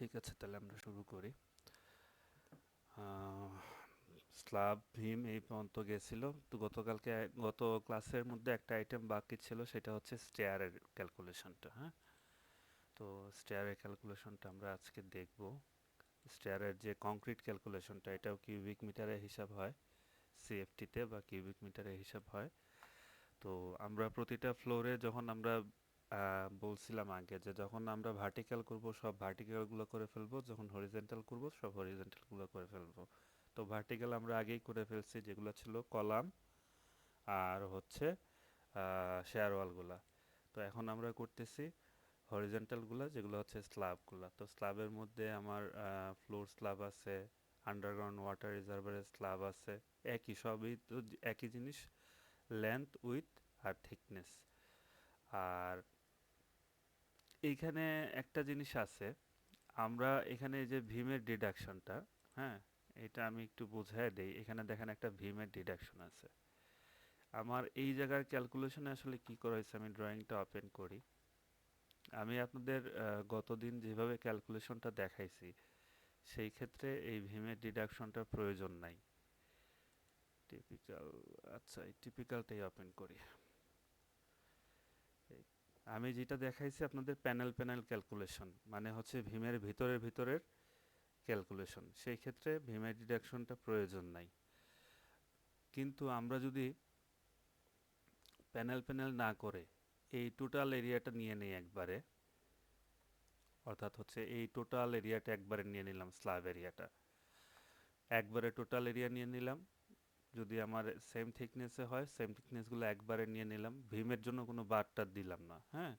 ঠিক আছে, তাহলে আমরা শুরু করি। আহ, স্ল্যাব ভীম এই পর্যন্ত গেছিল। তো গত ক্লাসের মধ্যে একটা আইটেম বাকি ছিল, সেটা হচ্ছে স্টেয়ারের ক্যালকুলেশনটা। হ্যাঁ, তো স্টেয়ারের ক্যালকুলেশনটা আমরা আজকে দেখব। স্টেয়ারের যে কংক্রিট ক্যালকুলেশনটা, এটাও কিউবিক মিটারে হিসাব হয়, সিএফটিতে বা কিউবিক মিটারে হিসাব হয়। তো আমরা প্রতিটা ফ্লোরে যখন আমরা বলছিলাম আগে যে যখন আমরা ভার্টিক্যাল করব সব ভার্টিক্যালগুলো করে ফেলবো, যখন হরিজেন্টাল করব সব হরিজেন্টালগুলো করে ফেলবো। তো ভার্টিক্যাল আমরা আগেই করে ফেলছি, যেগুলো ছিল কলাম আর হচ্ছে শেয়ার ওয়ালগুলা। তো এখন আমরা করতেছি হরিজেন্টালগুলা, যেগুলো হচ্ছে স্ল্যাবগুলা। তো স্ল্যাবের মধ্যে আমার ফ্লোর স্ল্যাব আছে, আন্ডারগ্রাউন্ড ওয়াটার রিজার্ভারের স্ল্যাব আছে। একই, সবই তো একই জিনিস, লেন্থ উইথ আর থিকনেস। আর এইখানে একটা জিনিস আছে, আমরা এখানে যে ভীমের ডিডাকশনটা, হ্যাঁ, এটা আমি একটু বুঝায় দেই। এখানে দেখেন একটা ভীমের ডিডাকশন আছে। আমার এই জায়গার ক্যালকুলেশনে আসলে কি করা হয়েছে, আমি ড্রয়িংটা ওপেন করি। আমি আপনাদের গতদিন যেভাবে ক্যালকুলেশনটা দেখাইছি, সেই ক্ষেত্রে এই ভীমের ডিডাকশনটার প্রয়োজন নাই। টিপিক্যাল, আচ্ছা এই টিপিক্যালটাই ওপেন করি। এই, আমি যেটা দেখাইছি আপনাদের প্যানেল প্যানেল ক্যালকুলেশন, মানে হচ্ছে ভীমের ভিতরের ক্যালকুলেশন, সেই ক্ষেত্রে ভীমের ডিডাকশনটা প্রয়োজন নাই। কিন্তু আমরা যদি প্যানেল প্যানেল না করে এই টোটাল এরিয়াটা নিয়ে নেই একবারে, অর্থাৎ হচ্ছে এই টোটাল এরিয়াটা একবারে নিয়ে নিলাম, স্ল্যাব এরিয়াটা একবারে টোটাল এরিয়া নিয়ে নিলাম। যদি আমার সেম থিকনেসে হয়, সেম থিকনেসগুলো একবারে নিয়ে নিলাম, ভীমের জন্য কোনো বারটা দিলাম না। হ্যাঁ,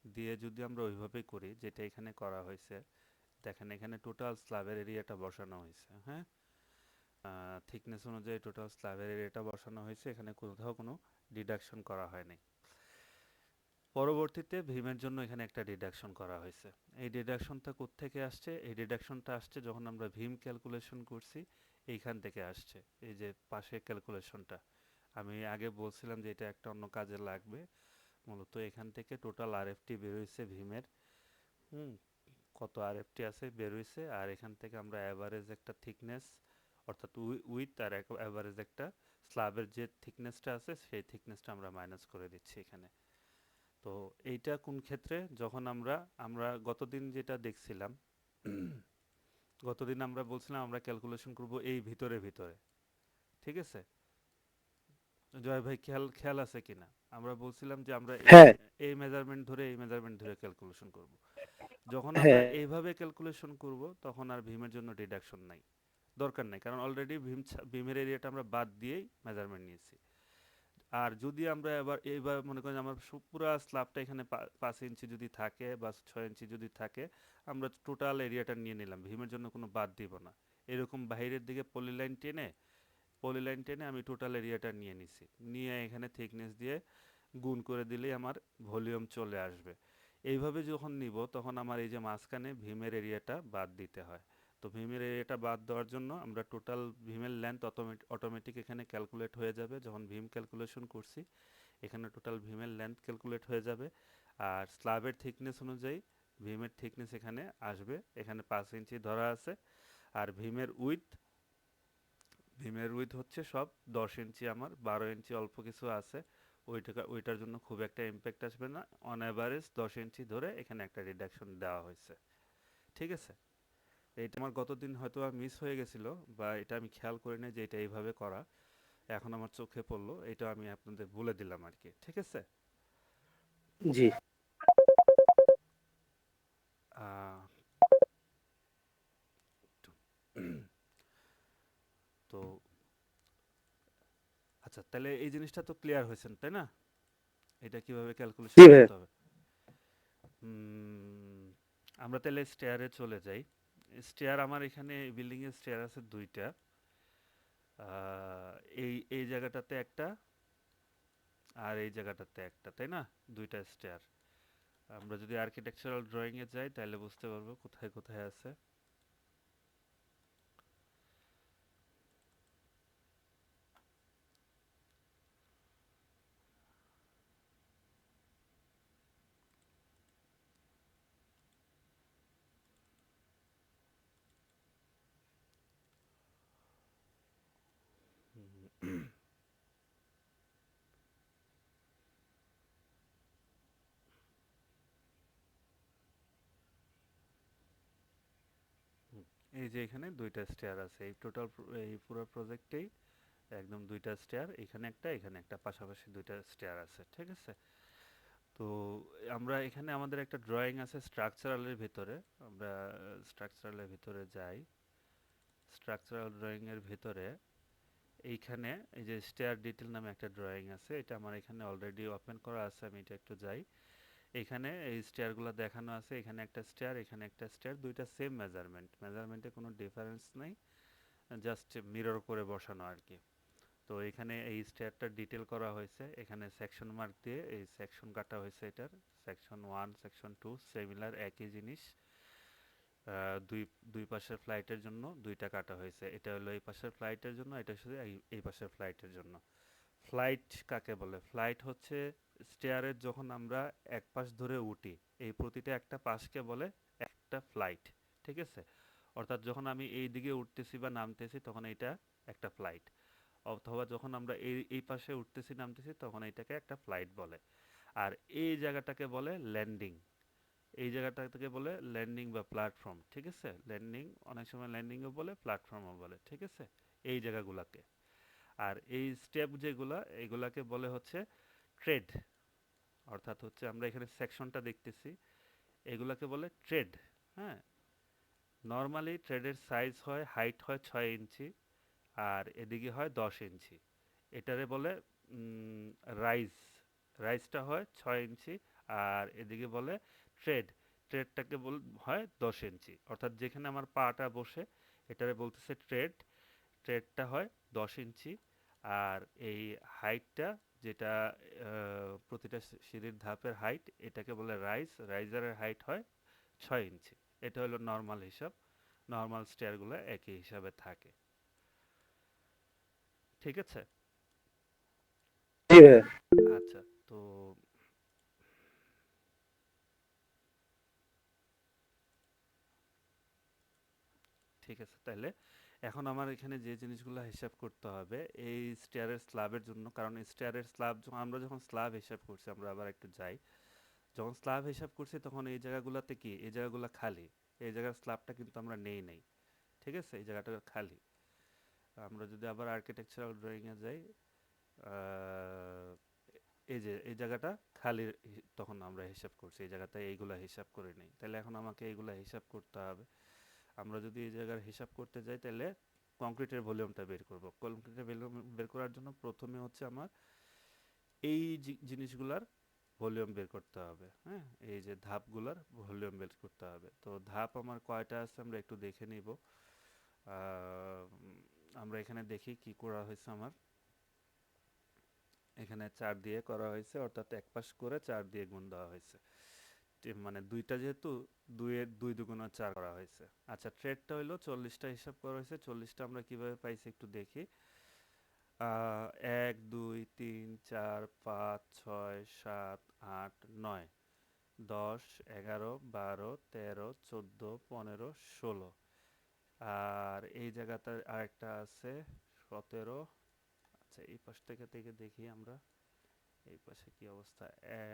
দিয়ে যদি আমরা ওইভাবেই করি যেটা এখানে করা হয়েছে, দেখেন এখানে টোটাল স্ল্যাবের এরিয়াটা বসানো হয়েছে। হ্যাঁ, থিকনেস অনুযায়ী টোটাল স্ল্যাবের এরিয়াটা বসানো হয়েছে, এখানে কোথাও কোনো ডিডাকশন করা হয়নি। পরবর্তীতে ভীমের জন্য এখানে একটা ডিডাকশন করা হয়েছে। এই ডিডাকশনটা কোত্থেকে আসছে? এই ডিডাকশনটা আসছে যখন আমরা ভীম ক্যালকুলেশন করছি, এইখান থেকে আসছে। এই যে পাশে ক্যালকুলেশনটা, আমি আগে বলছিলাম যে এটা একটা অন্য কাজে লাগবে। মূলত এখান থেকে টোটাল আরএফটি বের হয়েছে ভীমের। হুম, কত আরএফটি আছে বের হয়েছে, আর এখান থেকে আমরা অ্যাভারেজ একটা থিকনেস, অর্থাৎ উইথ আর অ্যাভারেজ একটা স্ল্যাবের যে থিকনেসটা আছে সেই থিকনেসটা আমরা মাইনাস করে দিচ্ছি এখানে। তো এইটা কোন ক্ষেত্রে, যখন আমরা আমরা গতদিন যেটা দেখছিলাম, গতদিন আমরা বলছিলাম আমরা ক্যালকুলেশন করব এই ভিতরে ভিতরে, ঠিক আছে? জয় ভাই, খেয়াল খেয়াল আছে কিনা? আমরা বলছিলাম যে আমরা এই হ্যাঁ, এই মেজারমেন্ট ধরে এই মেজারমেন্ট ধরে ক্যালকুলেশন করব। যখন আমরা হ্যাঁ, এইভাবে ক্যালকুলেশন করব তখন আর ভীমের জন্য ডিডাকশন নাই, দরকার নাই, কারণ অলরেডি ভীমের এরিয়াটা আমরা বাদ দিয়েই মেজারমেন্ট নিয়েছি। আর যদি আমরা এবার মনে করেন আমার পুরা স্ল্যাবটা এখানে 5 ইঞ্চি যদি থাকে বা 6 ইঞ্চি যদি থাকে, আমরা টোটাল এরিয়াটা নিয়ে নিলাম, ভীমের জন্য কোনো বাদ দিব না। এরকম বাইরের দিকে পলিলাইন টেনে আমি টোটাল এরিয়াটা নিয়ে নিছি, নিয়ে এখানে থিকনেস দিয়ে গুণ করে দিলেই আমার ভলিউম চলে আসবে। এইভাবে যখন নিব তখন আমার এই যে মাঝখানে ভীমের এরিয়াটা বাদ দিতে হয়। তো ভীমের এরিয়াটা বাদ দেওয়ার জন্য আমরা টোটাল ভীমের লেন্থ অটোমেটিক এখানে ক্যালকুলেট হয়ে যাবে। যখন ভীম ক্যালকুলেশন করছি, এখানে টোটাল ভীমের লেন্থ ক্যালকুলেট হয়ে যাবে। আর স্ল্যাবের থিকনেস অনুযায়ী ভীমের থিকনেস এখানে আসবে, এখানে 5 ইঞ্চি ধরা আছে। আর ভীমের উইথ হচ্ছে সব 10 ইঞ্চি, আমার 12 ইঞ্চি অল্প কিছু আছে। ওইটার জন্য খুব একটা ইম্প্যাক্ট আসবে না। অন অ্যাভারেজ 10 ইঞ্চি ধরে এখানে একটা রিডাকশন দেওয়া হয়েছে, ঠিক আছে? এইটা আমার গতদিন হয়তো মিস হয়ে গেছিল, বা এটা আমি খেয়াল করিনি যে এটা এইভাবে করা, এখন আমার চোখে পড়লো, এটা আমি আপনাদের বলে দিলাম আর কি, ঠিক আছে? জি। আহ, তো আচ্ছা, তাহলে এই জিনিসটা তো ক্লিয়ার হয়েছেন, তাই না? এটা কিভাবে জি ক্যালকুলেশন ভাইয়া। করতে হবে। হুম, আমরা তাহলে স্টেয়ারে চলে যাই। স্টেয়ার আমার এখানে বিল্ডিং এর স্টেয়ার আছে দুইটা। এই এই জায়গাটাতে একটা, আর এই জায়গাটাতে একটা, তাই না? দুইটা স্টেয়ার। আমরা যদি আর্কিটেকচারাল ড্রয়িং এ যাই তাহলে বুঝতে পারবো কোথায় কোথায় আছে। এই যে এখানে দুইটা স্টেয়ার আছে, এই টোটাল এই পুরো প্রজেক্টেই একদম দুইটা স্টেয়ার, এখানে একটা পাশাপাশি দুইটা স্টেয়ার আছে, ঠিক আছে। তো আমরা এখানে আমাদের একটা ড্রয়িং আছে স্ট্রাকচারালের ভিতরে। আমরা স্ট্রাকচারালের ভিতরে যাই। স্ট্রাকচারাল ড্রয়িং এর ভিতরে এইখানে এই যে স্টেয়ার ডিটেল নামে একটা ড্রয়িং আছে, এটা আমার এখানে অলরেডি ওপেন করা আছে, আমি এটা একটু যাই। এখানে এই স্টেয়ারগুলো দেখানো আছে, এখানে একটা স্টেয়ার, এখানে একটা স্টেয়ার, দুইটা সেম মেজারমেন্টে কোনো ডিফারেন্স নাই, জাস্ট মিরর করে বসানো আর কি। তো এখানে এই স্টেয়ারটার ডিটেল করা হয়েছে, এখানে সেকশন মার্ক দিয়ে এই সেকশন কাটা হয়েছে, এটার সেকশন 1 সেকশন 2 সিমিলার একই জিনিস। দুই দুই পাশের ফ্লাইটের জন্য দুইটা কাটা হয়েছে, এটা হলো এই পাশের ফ্লাইটের জন্য, এটা শুধু এই পাশের ফ্লাইটের জন্য। ফ্লাইট কাকে বলে? ফ্লাইট হচ্ছে স্টেয়ারের যখন আমরা এক পাশ ধরে উঠি, এই প্রতিটা একটা পাশকে বলে একটা ফ্লাইট, ঠিক আছে। অর্থাৎ যখন আমি এই দিকে উঠতেছি বা নামতেছি তখন এটা একটা ফ্লাইট, অথবা যখন আমরা এই এই পাশে উঠতেছি নামতেছি তখন এটাকে একটা ফ্লাইট বলে। আর এই জায়গাটাকে বলে ল্যান্ডিং, এই জায়গাটাকে বলে ল্যান্ডিং বা প্ল্যাটফর্ম, ঠিক আছে। ল্যান্ডিং, অনেক সময় ল্যান্ডিংও বলে প্ল্যাটফর্মও বলে, ঠিক আছে, এই জায়গাগুলোকে। আর এই স্টেপ যেগুলা, এগুলাকে বলে হচ্ছে ট্রেড, অর্থাৎ হচ্ছে আমরা এখানে সেকশনটা দেখতেছি, এগুলাকে বলে ট্রেড। হ্যাঁ, নর্মালি ট্রেডের সাইজ হয়, হাইট হয় 6 ইঞ্চি, আর এদিকে হয় 10 ইঞ্চি। এটারে বলে রাইজ, রাইজটা হয় 6 ইঞ্চি, আর এদিকে বলে ট্রেড, ট্রেডটাকে হয় 10 ইঞ্চি। অর্থাৎ যেখানে আমার পাটা বসে এটারে বলতেছে ট্রেড, ট্রেডটা হয় 10 ইঞ্চি। আর এই হাইটটা, যেটা প্রতিটা সিঁড়ির ধাপের হাইট, এটাকে বলে রাইজ, রাইজারের হাইট হয় 6 ইঞ্চি। এটা হলো নর্মাল হিসাব, নর্মাল স্টেয়ারগুলো একই হিসাবে থাকে, ঠিক আছে। জি ভাইয়া। আচ্ছা, তো ঠিক আছে তাহলে এখন আমার এখানে যে জিনিসগুলো হিসাব করতে হবে এই স্টেয়ারের স্ল্যাবের জন্য, কারণ স্টেয়ারের স্ল্যাব আমরা যখন স্ল্যাব হিসাব করছি, আমরা আবার একটু যাই, যখন স্ল্যাব হিসাব করছি তখন এই জায়গাগুলোতে কি, এই জায়গাগুলো খালি, এই জায়গার স্ল্যাবটা কিন্তু আমরা নেই নাই, ঠিক আছে, এই জায়গাটা খালি। আমরা যদি আবার আর্কিটেকচারাল ড্রয়িং এ যাই, আহ, এই যে এই জায়গাটা খালি, তখন আমরা হিসাব করছি, এই জায়গাতে এইগুলা হিসাব করে নেই, তাহলে এখন আমাকে এইগুলা হিসাব করতে হবে। আমরা যদি এই জায়গার হিসাব করতে যাই তাহলে কংক্রিটের ভলিউমটা বের করব। কংক্রিটের ভলিউম বের করার জন্য প্রথমে হচ্ছে আমার এই জিনিসগুলার ভলিউম বের করতে হবে, হ্যাঁ, এই যে ধাপগুলার ভলিউম বের করতে হবে। তো ধাপ আমার কয়টা আছে আমরা একটু দেখে নিব। আমরা এখানে দেখি কি করা হয়েছে আমার, এখানে 4 দিয়ে করা হয়েছে, অর্থাৎ এক পাশ করে 4 দিয়ে গুণ দেওয়া হয়েছে। মানে দুইটা যেহেতু, দুইয়ের দুই দুগুণা 4 করা হয়েছে। আচ্ছা, ট্রেডটা হইলো 40টা হিসাব করা হয়েছে, 40টা আমরা কিভাবে পাইছি একটু দেখি। 1 2 3 4 5 6 7 8 9 10 11 12 13 14 15 16, আর এই জায়গাতে আরেকটা আছে 17। আচ্ছা, এই পাশ থেকে থেকে দেখি আমরা এই পাশে কি অবস্থা।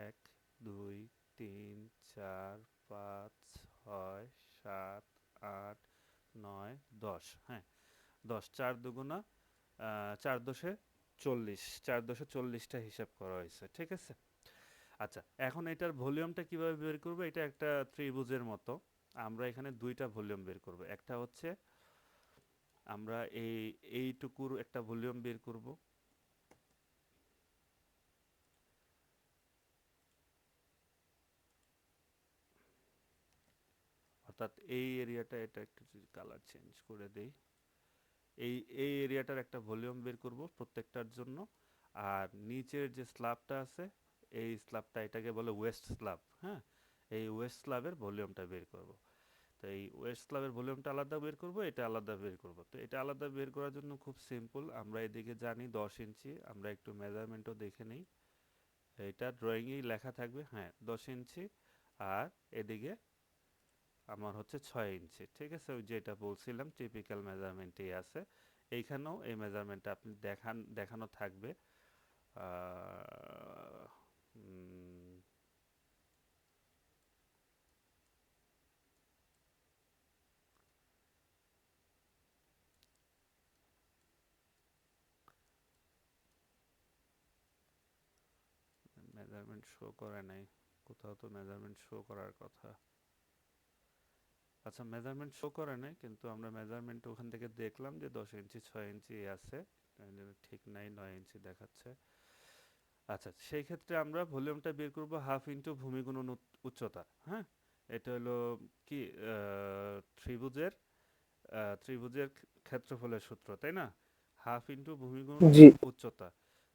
1 2 3 4 5 6 7 8 9 10, হ্যাঁ 10, 4 দুগুণা 4 দশে 40, 4 দশে 40টা হিসাব করা হয়েছে, ঠিক আছে। আচ্ছা, এখন এটার ভলিউমটা কিভাবে বের করব? এটা একটা ত্রিভুজের মতো, আমরা এখানে দুইটা ভলিউম বের করব। একটা হচ্ছে আমরা এইটুকুর একটা ভলিউম বের করব, অর্থাৎ এই এরিয়াটা, এটা একটু যদি কালার চেঞ্জ করে দেই, এই এই এরিয়াটার একটা ভলিউম বের করব প্রত্যেকটার জন্য। আর নিচের যে স্ল্যাবটা আছে, এই স্ল্যাবটা, এটাকে বলে ওয়েস্ট স্ল্যাব, হ্যাঁ, এই ওয়েস্ট স্ল্যাবের ভলিউমটা বের করব। তো এই ওয়েস্ট স্ল্যাবের ভলিউমটা আলাদা বের করব, এটা আলাদা বের করব। তো এটা আলাদা বের করার জন্য খুব সিম্পল, আমরা এদিকে জানি 10 ইঞ্চি, আমরা একটু মেজারমেন্টও দেখে নিই, এটা ড্রয়িংয়েই লেখা থাকবে, হ্যাঁ 10 ইঞ্চি। আর এদিকে আমার হচ্ছে 6 ইঞ্চি, ঠিক আছে, ওই যেটা বলছিলাম টিপিক্যাল মেজারমেন্টেই আছে। এইখানেও এই মেজারমেন্টটা আপনি দেখানো থাকবে। মেজারমেন্ট শো করে নাই, কোথাও তো মেজারমেন্ট শো করার কথা। আচ্ছা, মেজারমেন্ট শো করে নাই, কিন্তু আমরা মেজারমেন্ট ওখান থেকে দেখলাম যে 10 ইঞ্চি 6 ইঞ্চি আছে, ঠিক নাই, 9 ইঞ্চি দেখাচ্ছে। আচ্ছা, সেই ক্ষেত্রে আমরা ভলিউমটা বের করব হাফ ইন্টু ভূমি গুণন উচ্চতা। হ্যাঁ, এটা হলো কি, ত্রিভুজের ত্রিভুজের ক্ষেত্রফলের সূত্র, তাই না? হাফ ইন্টু ভূমি গুণন জি উচ্চতা।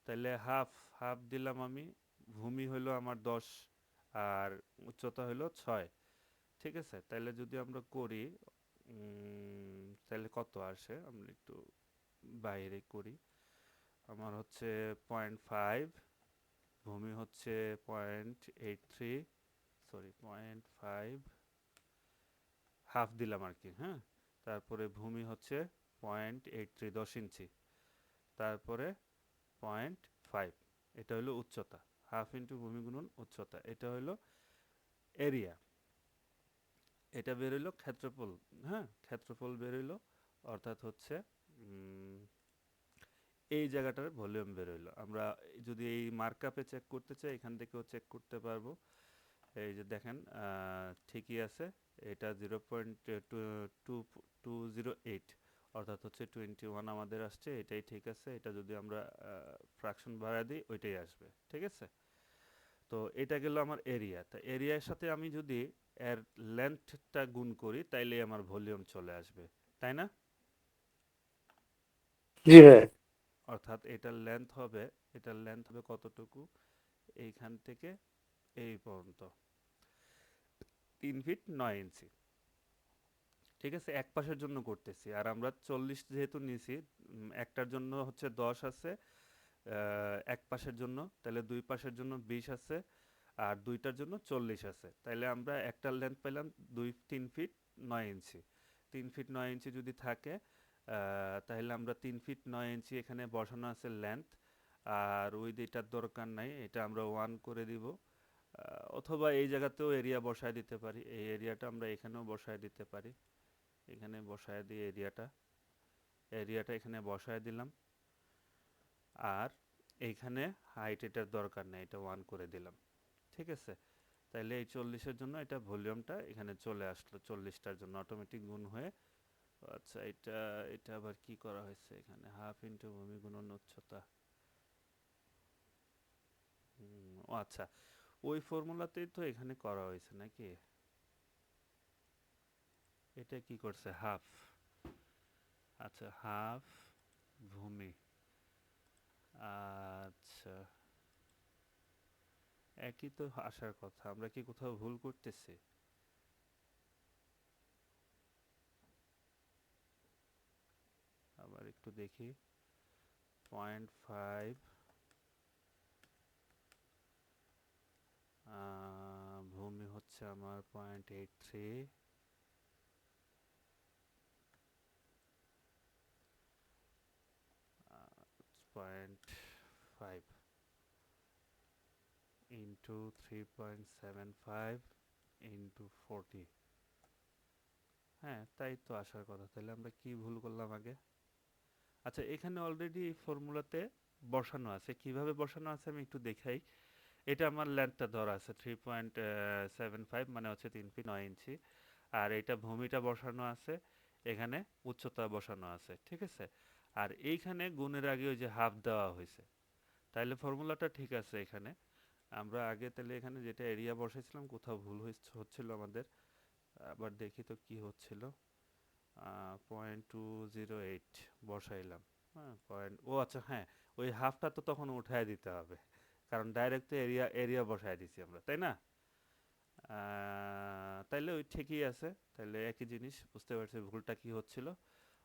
তাহলে হাফ হাফ দিলাম আমি, ভূমি হলো আমার 10 আর উচ্চতা হলো 6। ঠিক আছে, তাহলে যদি আমরা করি তাহলে কত আসে, আমরা একটু বাইরে করি। আমার হচ্ছে 0.5, ভূমি হচ্ছে 0.83, সরি 0.5, হাফ দিলাম আর কি। হ্যাঁ, তারপরে ভূমি হচ্ছে 0.83, 10 ইঞ্চি, তারপরে 0.5, এটা হলো উচ্চতা। হাফ ইন্টু ভূমি গুণন উচ্চতা, এটা হলো এরিয়া। এটা বেরোইলো ক্ষেত্রফল। হ্যাঁ, ক্ষেত্রফল বেরোইলো, অর্থাৎ হচ্ছে এই জায়গাটার ভলিউম বেরোইলো। আমরা যদি এই মার্কআপে চেক করতে চাই, এখান থেকেও চেক করতে পারবো। এই যে দেখেন, ঠিকই আছে। এটা 0.2208, অর্থাৎ হচ্ছে 21 আমাদের আসছে, এটাই ঠিক আছে। এটা যদি আমরা ফ্র্যাকশন বাড়ায় দিই, ওইটাই আসবে। ঠিক আছে, তো এটা গেল আমার এরিয়া। তা এরিয়ার সাথে আমি যদি এর লেন্থটা গুণ করি, তাইলে আমার ভলিউম চলে আসবে, তাই না? জি ভাইয়া। অর্থাৎ এটার লেন্থ হবে কতটুকু, এইখান থেকে এই পর্যন্ত 3 ফিট 9 ইঞ্চি। ঠিক আছে, এক পাশের জন্য করতেছি, আর আমরা 40 যেহেতু নিছি, একটার জন্য হচ্ছে 10 আছে, এক পাশের জন্য, তাহলে দুই পাশের জন্য 20 আছে, আর দুইটার জন্য 40 আছে। তাইলে আমরা একটার লেন্থ পেলাম 3 ফিট 9 ইঞ্চি। 3 ফিট 9 ইঞ্চি যদি থাকে, তাহলে আমরা 3 ফিট 9 ইঞ্চি এখানে বসানো আছে লেন্থ, আর ওই এটার দরকার নাই, এটা আমরা 1 করে দিব। অথবা এই জায়গাতেও এরিয়া বসায় দিতে পারি, এই এরিয়াটা আমরা এখানেও বসায় দিতে পারি। এখানে বসায় দিই এরিয়াটা এখানে বসায় দিলাম। আর এইখানে হাইট এটার দরকার নেই, এটা 1 করে দিলাম। ঠিক আছে, তাইলে এই 40-এর জন্য এটা ভলিউমটা এখানে চলে আসলো, 40টার জন্য অটোমেটিক গুণ হয়ে। আচ্ছা, এটা এটা আবার কি করা হয়েছে এখানে, হাফ ইন্টু ভূমি গুণন উচ্চতা। ও আচ্ছা, ওই ফর্মুলাতেই তো এখানে করা হয়েছে নাকি? এটা কি করছে, হাফ। আচ্ছা, হাফ ভূমি। আচ্ছা, একই তো আসার কথা, আমরা কি কোথাও ভুল করতেছি? আবার একটু দেখি। 0.5, ভূমি হচ্ছে আমার 0.83, 0.5 ইন্টু 3.75 ইন্টু 40। হ্যাঁ, তাই তো আসার কথা। তাহলে আমরা কি ভুল করলাম আগে? আচ্ছা, এখানে অলরেডি এই ফর্মুলাতে বসানো আছে। কিভাবে বসানো আছে আমি একটু দেখাই। এটা আমার লেন্থটা ধরা আছে 3.75, মানে হচ্ছে 3 ফিট 9 ইঞ্চি। আর এটা ভূমিটা বসানো আছে, এখানে উচ্চতা বসানো আছে। ঠিক আছে, আর এইখানে গুণের আগে ওই যে হাফ দেওয়া হয়েছে, তাইলে ফর্মুলাটা ঠিক আছে এখানে। আমরা আগে তাহলে এখানে যেটা এরিয়া বসাইছিলাম, কোথাও ভুল হচ্ছিল আমাদের। আবার দেখি তো কি হচ্ছিল। 0.208 বসাইলাম। হ্যাঁ, আচ্ছা, হ্যাঁ, ওই হাফটা তো তখন উঠায় দিতে হবে, কারণ ডাইরেক্ট তো এরিয়া বসায় দিছি আমরা, তাই না? তাইলে ওই ঠিকই আছে, তাইলে একই জিনিস, বুঝতে পারছি ভুলটা কি হচ্ছিল।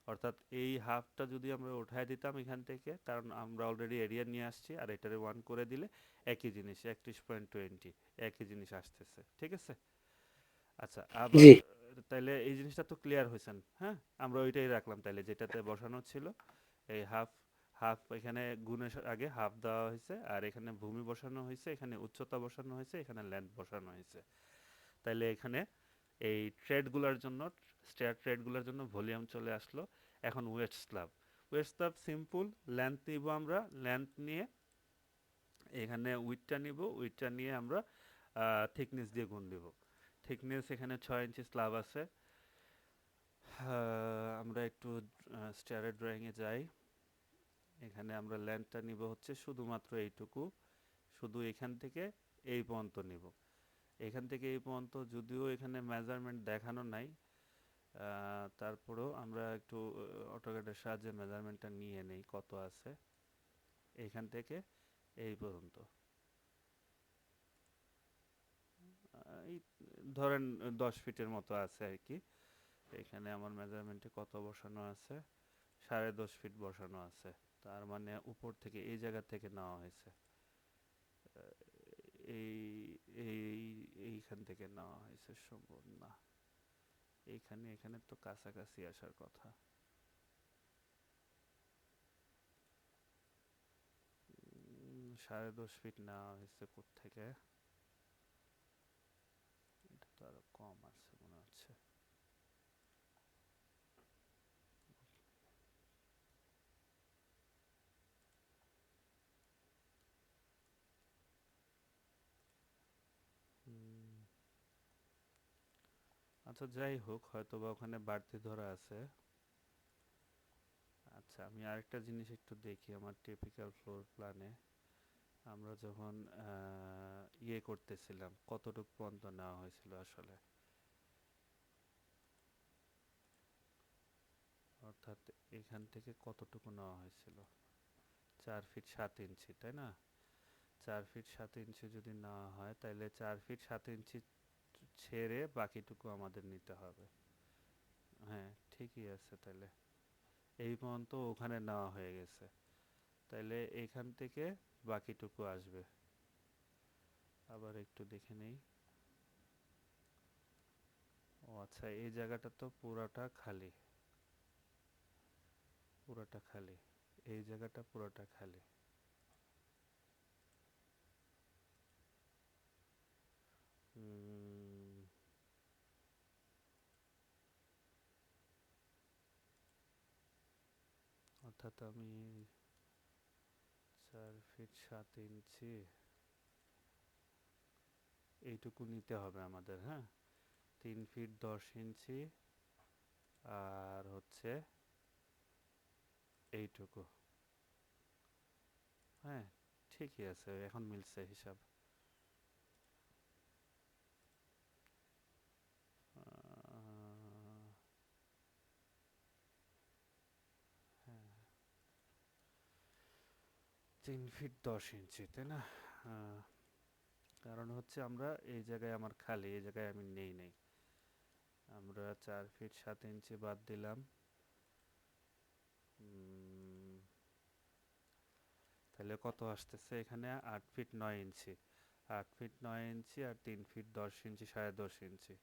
অর্থাৎ এই হাফটা যদি আমরা উঠায় দিতাম এখান থেকে, কারণ আমরা অলরেডি এরিয়া নিয়ে আসছি, আর এটারে 1 করে দিলে একই জিনিস 31.20 একই জিনিস আসতেছে। ঠিক আছে, আচ্ছা, আবার জি তাইলে এই জিনিসটা তো ক্লিয়ার হয়েছেন? হ্যাঁ, আমরা ওইটাই রাখলাম তাইলে, যেটাতে বসানো ছিল। এই হাফ হাফ এখানে গুণের আগে হাফ দেওয়া হয়েছে, আর এখানে ভূমি বসানো হয়েছে, এখানে উচ্চতা বসানো হয়েছে, এখানে লেন্থ বসানো হয়েছে। তাইলে এখানে এই ট্রেডগুলোর জন্য, স্টেয়ার ট্রেডগুলোর জন্য ভলিউম চলে আসলো। এখন ওয়েট স্ল্যাব সিম্পল। লেন্থ নিব আমরা, লেন্থ নিয়ে এখানে উইডটা নিয়ে আমরা থিকনেস দিয়ে গুণ দিব। থিকনেস এখানে 6 ইঞ্চি স্ল্যাব আছে। আমরা একটু স্টেয়ারের ড্রয়িংয়ে যাই। এখানে আমরা লেন্থটা নিব হচ্ছে শুধুমাত্র এইটুকু, শুধু এখান থেকে এই পর্যন্ত নিব। এখান থেকে এই পর্যন্ত যদিও এখানে মেজারমেন্ট দেখানো নাই, তারপরেও আমরা একটু অটোক্যাডের সাহায্যে মেজারমেন্টটা নিয়ে নেই কত আছে। এইখান থেকে এই পর্যন্ত এই ধরেন 10 ফিটের মতো আছে আর কি। এখানে আমার মেজারমেন্টে কত বসানো আছে, 10.5 ফিট বসানো আছে। তার মানে উপর থেকে এই জায়গা থেকে নেওয়া হয়েছে, এই এই এইখান থেকে নেওয়া হয়েছে সম্ভব না। এখানে তো কাছাকাছি আসার কথা। 10.5 ফিট নেওয়া হয়েছে কোত্থেকে, এটা তো আরো কম আছে মনে হচ্ছে। আচ্ছা যাই হোক, হয়তো বা ওখানে বাড়তি ধরা আছে। আচ্ছা আমি আরেকটা জিনিস একটু দেখি আমার টিপিক্যাল ফ্লোর প্ল্যানে। আমরা যখন করতেছিলাম কতটুকু পর্যন্ত নেওয়া হয়েছিল আসলে, অর্থাৎ এখান থেকে কতটুকু নেওয়া হয়েছিল, 4 ফিট 7 ইঞ্চি, তাই না? 4 ফিট 7 ইঞ্চি যদি নেওয়া হয় তাহলে 4 ফিট 7 ইঞ্চি ছেড়ে বাকিটুকু আমাদের নিতে হবে। হ্যাঁ ঠিকই আছে, তাহলে এই পর্যন্ত ওখানে নেওয়া হয়ে গেছে। তাইলে এখান থেকে বাকিটুকু আসবে। আবার একটু দেখে নেই। ও আচ্ছা, এই জায়গাটা তো পুরাটা খালি, পুরাটা খালি, এই জায়গাটা পুরোটা খালি। উম, অর্থাৎ আমি 4 ফিট 7 ইঞ্চি এইটুকু নিতে হবে আমাদের, হ্যাঁ। 3 ফিট 10 ইঞ্চি আর হচ্ছে এইটুকু। হ্যাঁ ঠিকই আছে, এখন মিলছে হিসাব। আহ, হ্যাঁ 3 ফিট 10 ইঞ্চি, তাই না? আহ, কারণ হচ্ছে আমরা এই জায়গায় আমার খালি, এই জায়গায় আমি নেই নেই। আমরা 4 ফিট 7 ইঞ্চি বাদ দিলাম। তাহলে কত আসতেছে এখানে, 8 ফিট 9 ইঞ্চি। 8 ফিট 9 ইঞ্চি আর 3 ফিট 10 ইঞ্চি, 10.5 ইঞ্চি।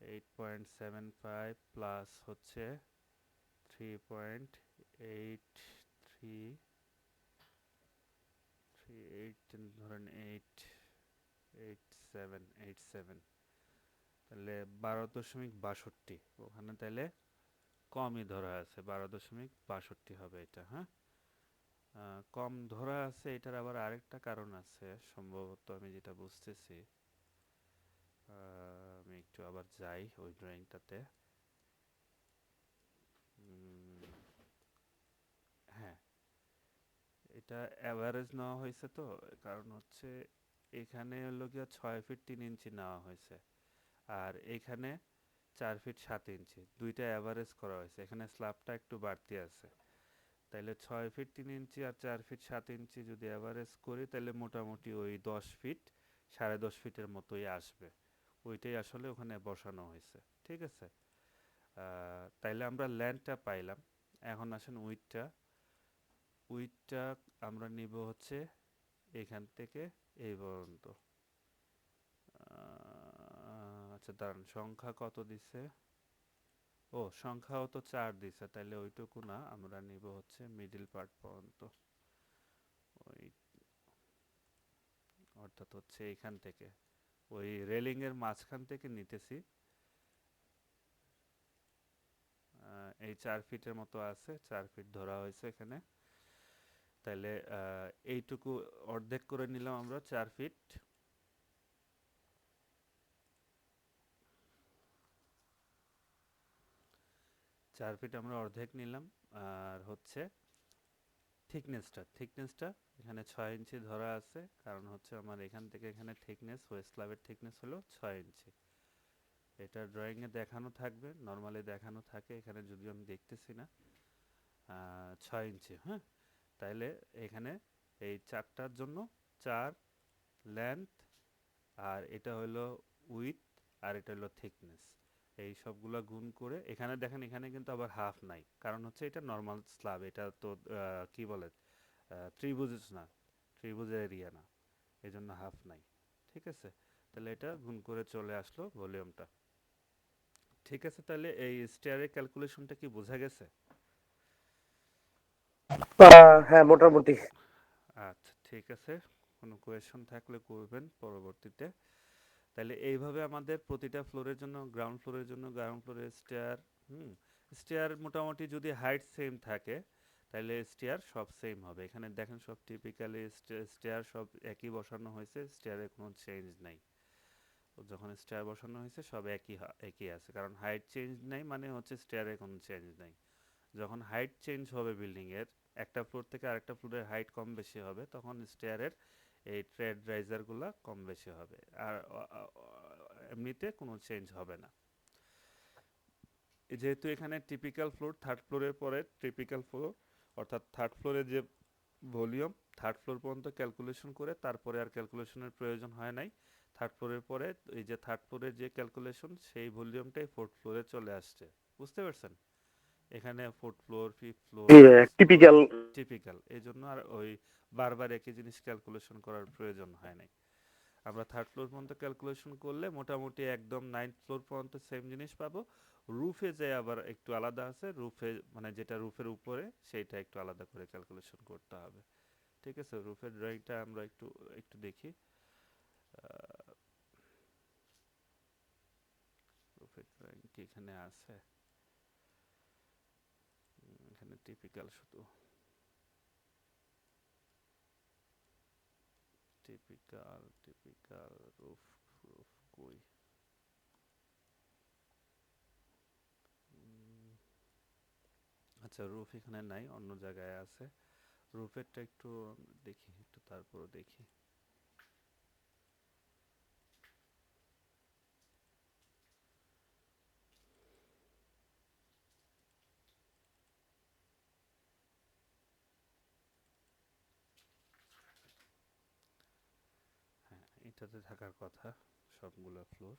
8.75 প্লাস হচ্ছে 3.83, 8 ধরেন 8.87, তাহলে 12.62 ওখানে, তাহলে কমই ধরা আছে, 12.62 হবে এটা, হ্যাঁ। কম ধরা আছে এটার আবার আরেকটা কারণ আছে সম্ভবত, আমি যেটা বুঝতেছি। আমি একটু আবার যাই ওই ড্রয়িংটাতে। হ্যাঁ এটা অ্যাভারেজ নেওয়া হয়েছে, তো কারণ হচ্ছে এখানে হলো গিয়া 6 ফিট 3 ইঞ্চি নেওয়া হয়েছে, আর এখানে 4 ফিট 7 ইঞ্চি, দুইটা অ্যাভারেজ করা হয়েছে, এখানে স্ল্যাবটা একটু বাড়তি আছে। তাইলে 6 ফিট 3 ইঞ্চি আর 4 ফিট 7 ইঞ্চি যদি অ্যাভারেজ করি তাহলে মোটামুটি ওই 10 ফিট 10.5 ফিটের মতোই আসবে। ওইটাই আসলে ওখানে বসানো হয়েছে, ঠিক আছে। তাইলে আমরা ল্যান্ডটা পাইলাম। এখন আসেন উইথটা। উইথটা আমরা নিব হচ্ছে এখান থেকে এই পর্যন্ত। আচ্ছা দাঁড়ান, সংখ্যা কত দিছে, ও সংখ্যাও তো 4 দিছে, তাইলে ওইটুকু না, আমরা নিব হচ্ছে মিডল পার্ট পর্যন্ত। ওই অর্থাৎ হচ্ছে এখান থেকে ওই রেলিং এর মাঝখান থেকে নিতেছি। এই 4 ফিটের মতো আছে, 4 ফিট ধরা হয়েছে এখানে। তাইলে এইটুকু অর্ধেক করে নিলাম আমরা, 4 ফিট। 4 ফিট আমরা অর্ধেক নিলাম। আর হচ্ছে থিকনেসটা এখানে 6 ইঞ্চি ধরা আছে, কারণ হচ্ছে আমার এখান থেকে এখানে থিকনেস, ওয়েস্ট স্ল্যাবের থিকনেস হলো 6 ইঞ্চি। এটা ড্রয়িংয়ে দেখানো থাকবে, নর্মালি দেখানো থাকে, এখানে যদিও আমি দেখতেছি না। 6 ইঞ্চি, হ্যাঁ। তাইলে এখানে এই চারটার জন্য 4 লেন্থ, আর এটা হলো উইথ, আর এটা হলো থিকনেস। এই সবগুলা গুণ করে এখানে দেখেন, এখানে কিন্তু আবার হাফ নাই, কারণ হচ্ছে এটা নর্মাল স্ল্যাব, এটা তো কি বলে, ত্রিভুজ না, ত্রিভুজের এরিয়া না, এই জন্য হাফ নাই। ঠিক আছে, তাহলে এটা গুণ করে চলে আসলো ভলিউমটা। ঠিক আছে, তাহলে এই স্টেয়ারের ক্যালকুলেশনটা কি বোঝা গেছে? হ্যাঁ, মোটামুটি। আচ্ছা, ঠিক আছে। কোনো কোয়েশন থাকলে করবেন পরবর্তীতে। তাহলে এইভাবে আমাদের প্রতিটা ফ্লোরের জন্য, গ্রাউন্ড ফ্লোরের জন্য গ্রাউন্ড ফ্লোরের স্টেয়ার, হুম, স্টেয়ার মোটামুটি যদি হাইট সেম থাকে তাহলে স্টেয়ার সব সেম হবে। এখানে দেখেন সব টিপিক্যালি স্টেয়ার সব একই বসানো হয়েছে, স্টেয়ারে কোনো চেঞ্জ নাই। যখন স্টেয়ার বসানো হয়েছে সব একই আছে, কারণ হাইট চেঞ্জ নাই মানে হচ্ছে স্টেয়ারে কোনো চেঞ্জ নাই। যখন হাইট চেঞ্জ হবে বিল্ডিং এর, একটা ফ্লোর থেকে আরেকটা ফ্লোরের হাইট কম বেশি হবে, তখন স্টেয়ারের এই ট্রেড রাইজারগুলা কম বেশি হবে। আর এমনিতে কোনো চেঞ্জ হবে না। যেহেতু এখানে টিপিক্যাল ফ্লোর, থার্ড ফ্লোরের পরে টিপিক্যাল ফ্লোর, অর্থাৎ থার্ড ফ্লোরে যে ভলিউম, থার্ড ফ্লোর পর্যন্ত ক্যালকুলেশন করে তারপরে আর ক্যালকুলেশনের প্রয়োজন হয় নাই। থার্ড ফ্লোরের পরে এই যে থার্ড ফ্লোরের যে ক্যালকুলেশন, সেই ভলিউমটাই ফোর্থ ফ্লোরে চলে আসছে। বুঝতে পারছেন? এখানে fourth floor, fifth floor, six floor, typical. Typical, এই জন্য আর ওই বারবার একই জিনিস ক্যালকুলেশন করার প্রয়োজন হয় নাই। আমরা থার্ড ফ্লোর পর্যন্ত ক্যালকুলেশন করলে মোটামুটি একদম নাইন্থ ফ্লোর পর্যন্ত সেম জিনিস পাবো। রুফে যে আবার একটু আলাদা আছে, রুফে মানে যেটা রুফের উপরে সেইটা একটু আলাদা করে ক্যালকুলেশন করতে হবে। ঠিক আছে, রুফের ড্রয়িংটা আমরা একটু একটু দেখি। রুফের ড্রয়িং কি এখানে আছে? এখানে টিপিক্যাল, শুধু টিপিক্যাল রুফ, রুফ কই? উম, আচ্ছা, রুফ এখানে নাই, অন্য জায়গায় আছে। রুফেরটা একটু দেখি, একটু তারপর দেখি। হ্যাঁ, এটাতে থাকার কথা সবগুলো ফ্লোর।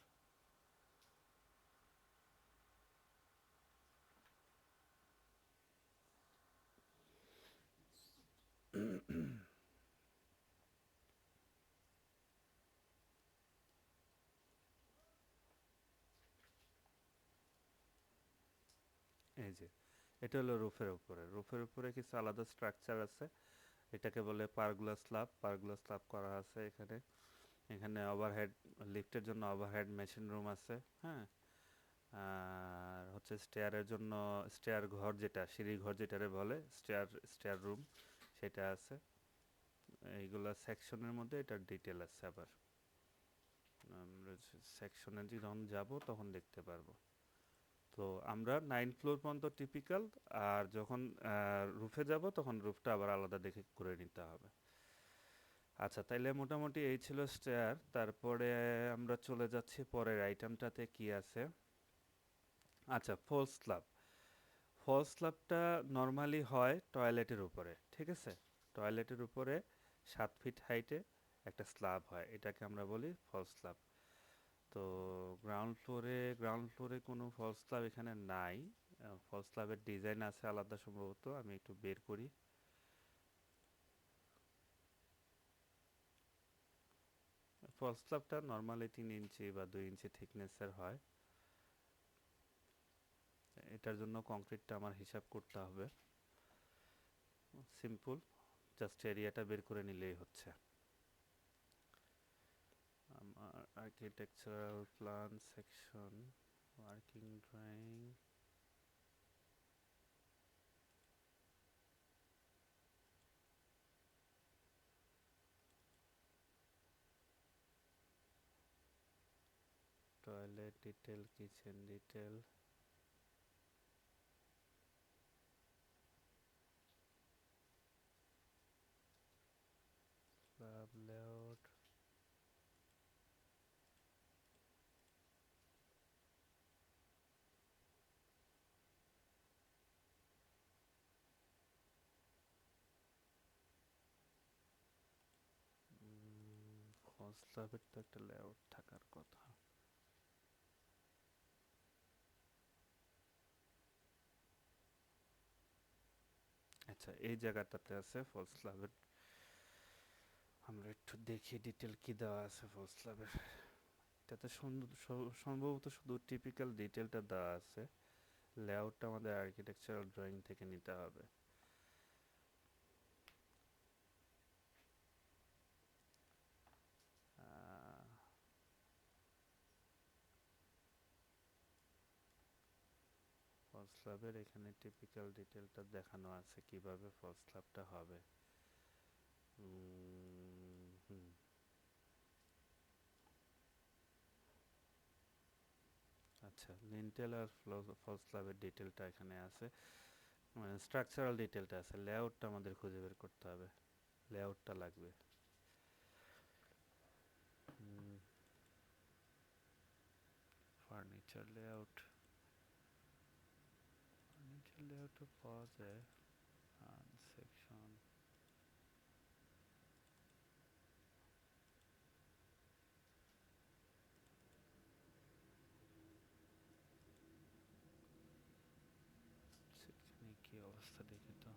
এই যে এটা হলো রুফের উপরে, রুফের উপরে কিছু আলাদা স্ট্রাকচার আছে, এটাকে বলে পারগুলা স্ল্যাব। পারগুলা স্ল্যাব করা আছে এখানে। এখানে ওভারহেড, লিফটের জন্য ওভারহেড মেশিন রুম আছে, হ্যাঁ। আর হচ্ছে স্টেয়ারের জন্য স্টেয়ার ঘর, যেটা সিঁড়ি ঘর যেটারে বলে, স্টেয়ার স্টেয়ার রুম, সেটা আছে। এইগুলা সেকশনের মধ্যে এটার ডিটেল আছে আবার। আমরা সেকশনে যখন যাব তখন দেখতে পারবো। তো আমরা 9 ফ্লোর পর্যন্ত টিপিক্যাল, আর যখন রুফে যাব তখন রুফটা আবার আলাদা দেখে করে নিতে হবে। আচ্ছা, তাইলে মোটামুটি এই ছিল স্টেয়ার। তারপরে আমরা চলে যাচ্ছি পরের আইটেমটাতে কি আছে। আচ্ছা, ফলস স্ল্যাব। ফলস স্ল্যাবটা নর্মালি হয় টয়লেটের উপরে, ঠিক আছে। টয়লেটের উপরে 7 ফিট হাইটে একটা স্ল্যাব হয়, এটাকে আমরা বলি ফলস স্ল্যাব। তো গ্রাউন্ড ফ্লোরে কোনো ফলস স্ল্যাব এখানে নাই। ফলস স্ল্যাবের ডিজাইন আছে আলাদা সম্ভবত, আমি একটু বের করি। ফলস স্ল্যাবটা নর্মালি 3 ইঞ্চি বা 2 ইঞ্চি থিকনেসের হয়। এটার জন্য কংক্রিটটা আমার হিসাব করতে হবে। সিম্পল, জাস্ট এরিয়াটা বের করে নিলেই হচ্ছে। আমার architectural plan section, working drawing, toilet detail, kitchen detail, slab layout, স্ল্যাবের তো একটা লেআউট থাকার কথা। আচ্ছা, এই জায়গাটাতে আছে ফলস স্ল্যাবের। আমরা একটু দেখি ডিটেল কি দেওয়া আছে ফলস স্ল্যাবের। এটাতে সম্ভবত শুধু টিপিক্যাল ডিটেলটা দেওয়া আছে, লেআউটটা আমাদের আর্কিটেকচারাল ড্রয়িং থেকে নিতে হবে। ফলস স্ল্যাবের এখানে টিপিক্যাল ডিটেলটা দেখানো আছে কিভাবে ফলস স্ল্যাবটা হবে। হুম, আচ্ছা, লিন্টেল আর ফলস স্ল্যাবের ডিটেলটা এখানে আছে, মানে স্ট্রাকচারাল ডিটেলটা আছে, লেআউটটা আমাদের খুঁজে বের করতে হবে, লেআউটটা লাগবে। ফার্নিচার লেআউট, ফার্নিচার লেআউটও পাওয়া যায়। সেকশন, সেখানে কি অবস্থা দেখি তো।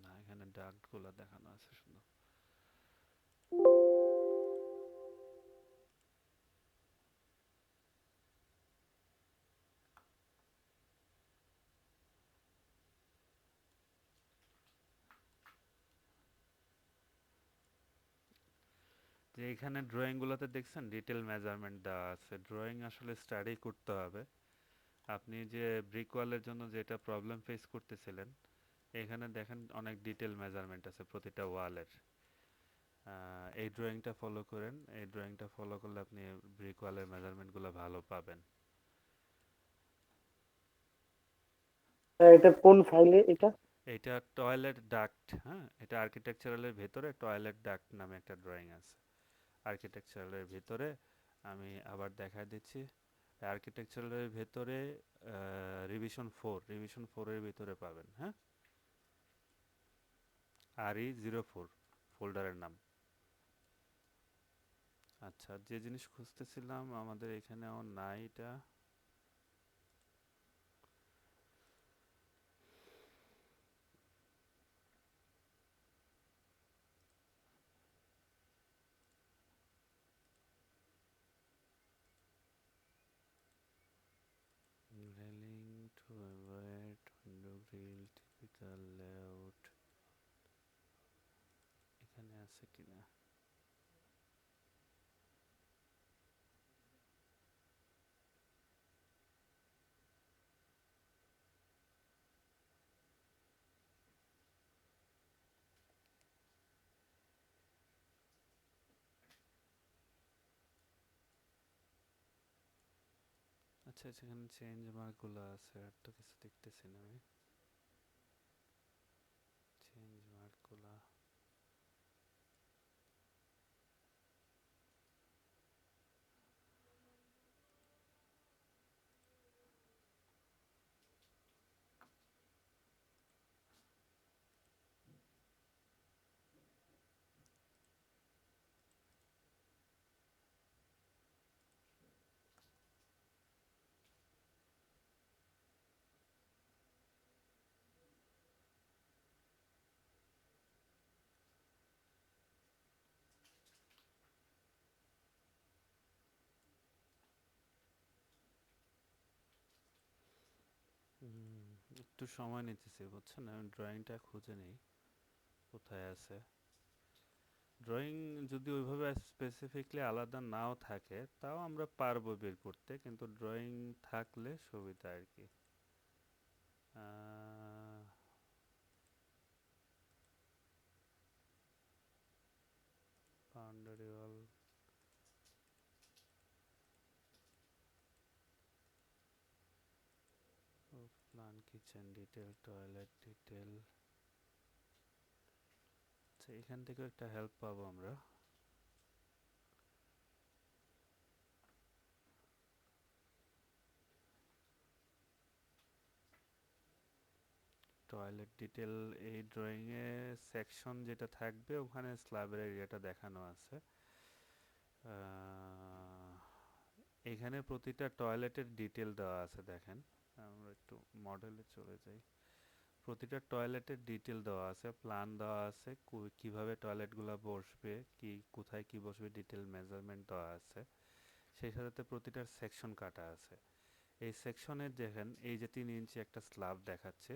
না, এখানে ডাক্টগুলো দেখানো আছে শুধু। যে এখানে ড্রয়িংগুলোতে দেখছেন ডিটেল মেজারমেন্ট দেওয়া আছে, ড্রয়িং আসলে স্টাডি করতে হবে। আপনি যে ব্রিক ওয়ালের জন্য যেটা প্রবলেম ফেস করতেছিলেন, এখানে দেখেন অনেক ডিটেল মেজারমেন্ট আছে প্রতিটা ওয়ালের। এই ড্রয়িংটা ফলো করেন, এই ড্রয়িংটা ফলো করলে আপনি ব্রিক ওয়ালের মেজারমেন্টগুলো ভালো পাবেন। এটা কোন ফাইলে এটা? এটা টয়লেট ডাক্ট, হ্যাঁ, এটা আর্কিটেকচারালের ভেতরে টয়লেট ডাক্ট নামে একটা ড্রয়িং আছে আর্কিটেকচারালের ভেতরে। আমি আবার দেখাই দিচ্ছি, আর্কিটেকচারালের ভেতরে রিভিশন 4 এর ভিতরে পাবেন, হ্যাঁ, RE04 ফোল্ডারের নাম। আচ্ছা, যে জিনিস খুঁজতেছিলাম আমাদের এখানেও নাই এটা। Railing to avoid window grill, typical layout, এখানে আছে কিনা। আচ্ছা, সেখানে চেঞ্জ মার্কগুলো আছে, আর তো কিছু দেখতেছি না আমি। চেঞ্জ মার্কগুলো, একটু সময় নিতেছি বুঝছেন, আমি ড্রয়িংটা খুঁজে নিই কোথায় আছে। ড্রয়িং যদি ওইভাবে স্পেসিফিকলি আলাদা নাও থাকে তাও আমরা পারবো বের করতে, কিন্তু ড্রয়িং থাকলে সুবিধা আর কি। Boundary wall, plan, kitchen detail, toilet detail. আচ্ছা, এখান থেকেও একটা হেল্প পাবো আমরা। টয়লেট ডিটেল, এই ড্রয়িংয়ে সেকশন যেটা থাকবে ওখানে স্ল্যাবের এরিয়াটা দেখানো আছে। এখানে প্রতিটা টয়লেটের ডিটেল দেওয়া আছে দেখেন। আমরা একটু মডেলে চলে যাই। প্রতিটা টয়লেটের ডিটেল দেওয়া আছে, প্ল্যান দেওয়া আছে, কিভাবে টয়লেটগুলো বসবে, কি কোথায় কি বসবে, ডিটেল মেজারমেন্ট দেওয়া আছে। সেই সাথে প্রতিটার সেকশন কাটা আছে। এই সেকশনের দেখেন, এই যে 3 ইঞ্চি একটা স্ল্যাব দেখাচ্ছে,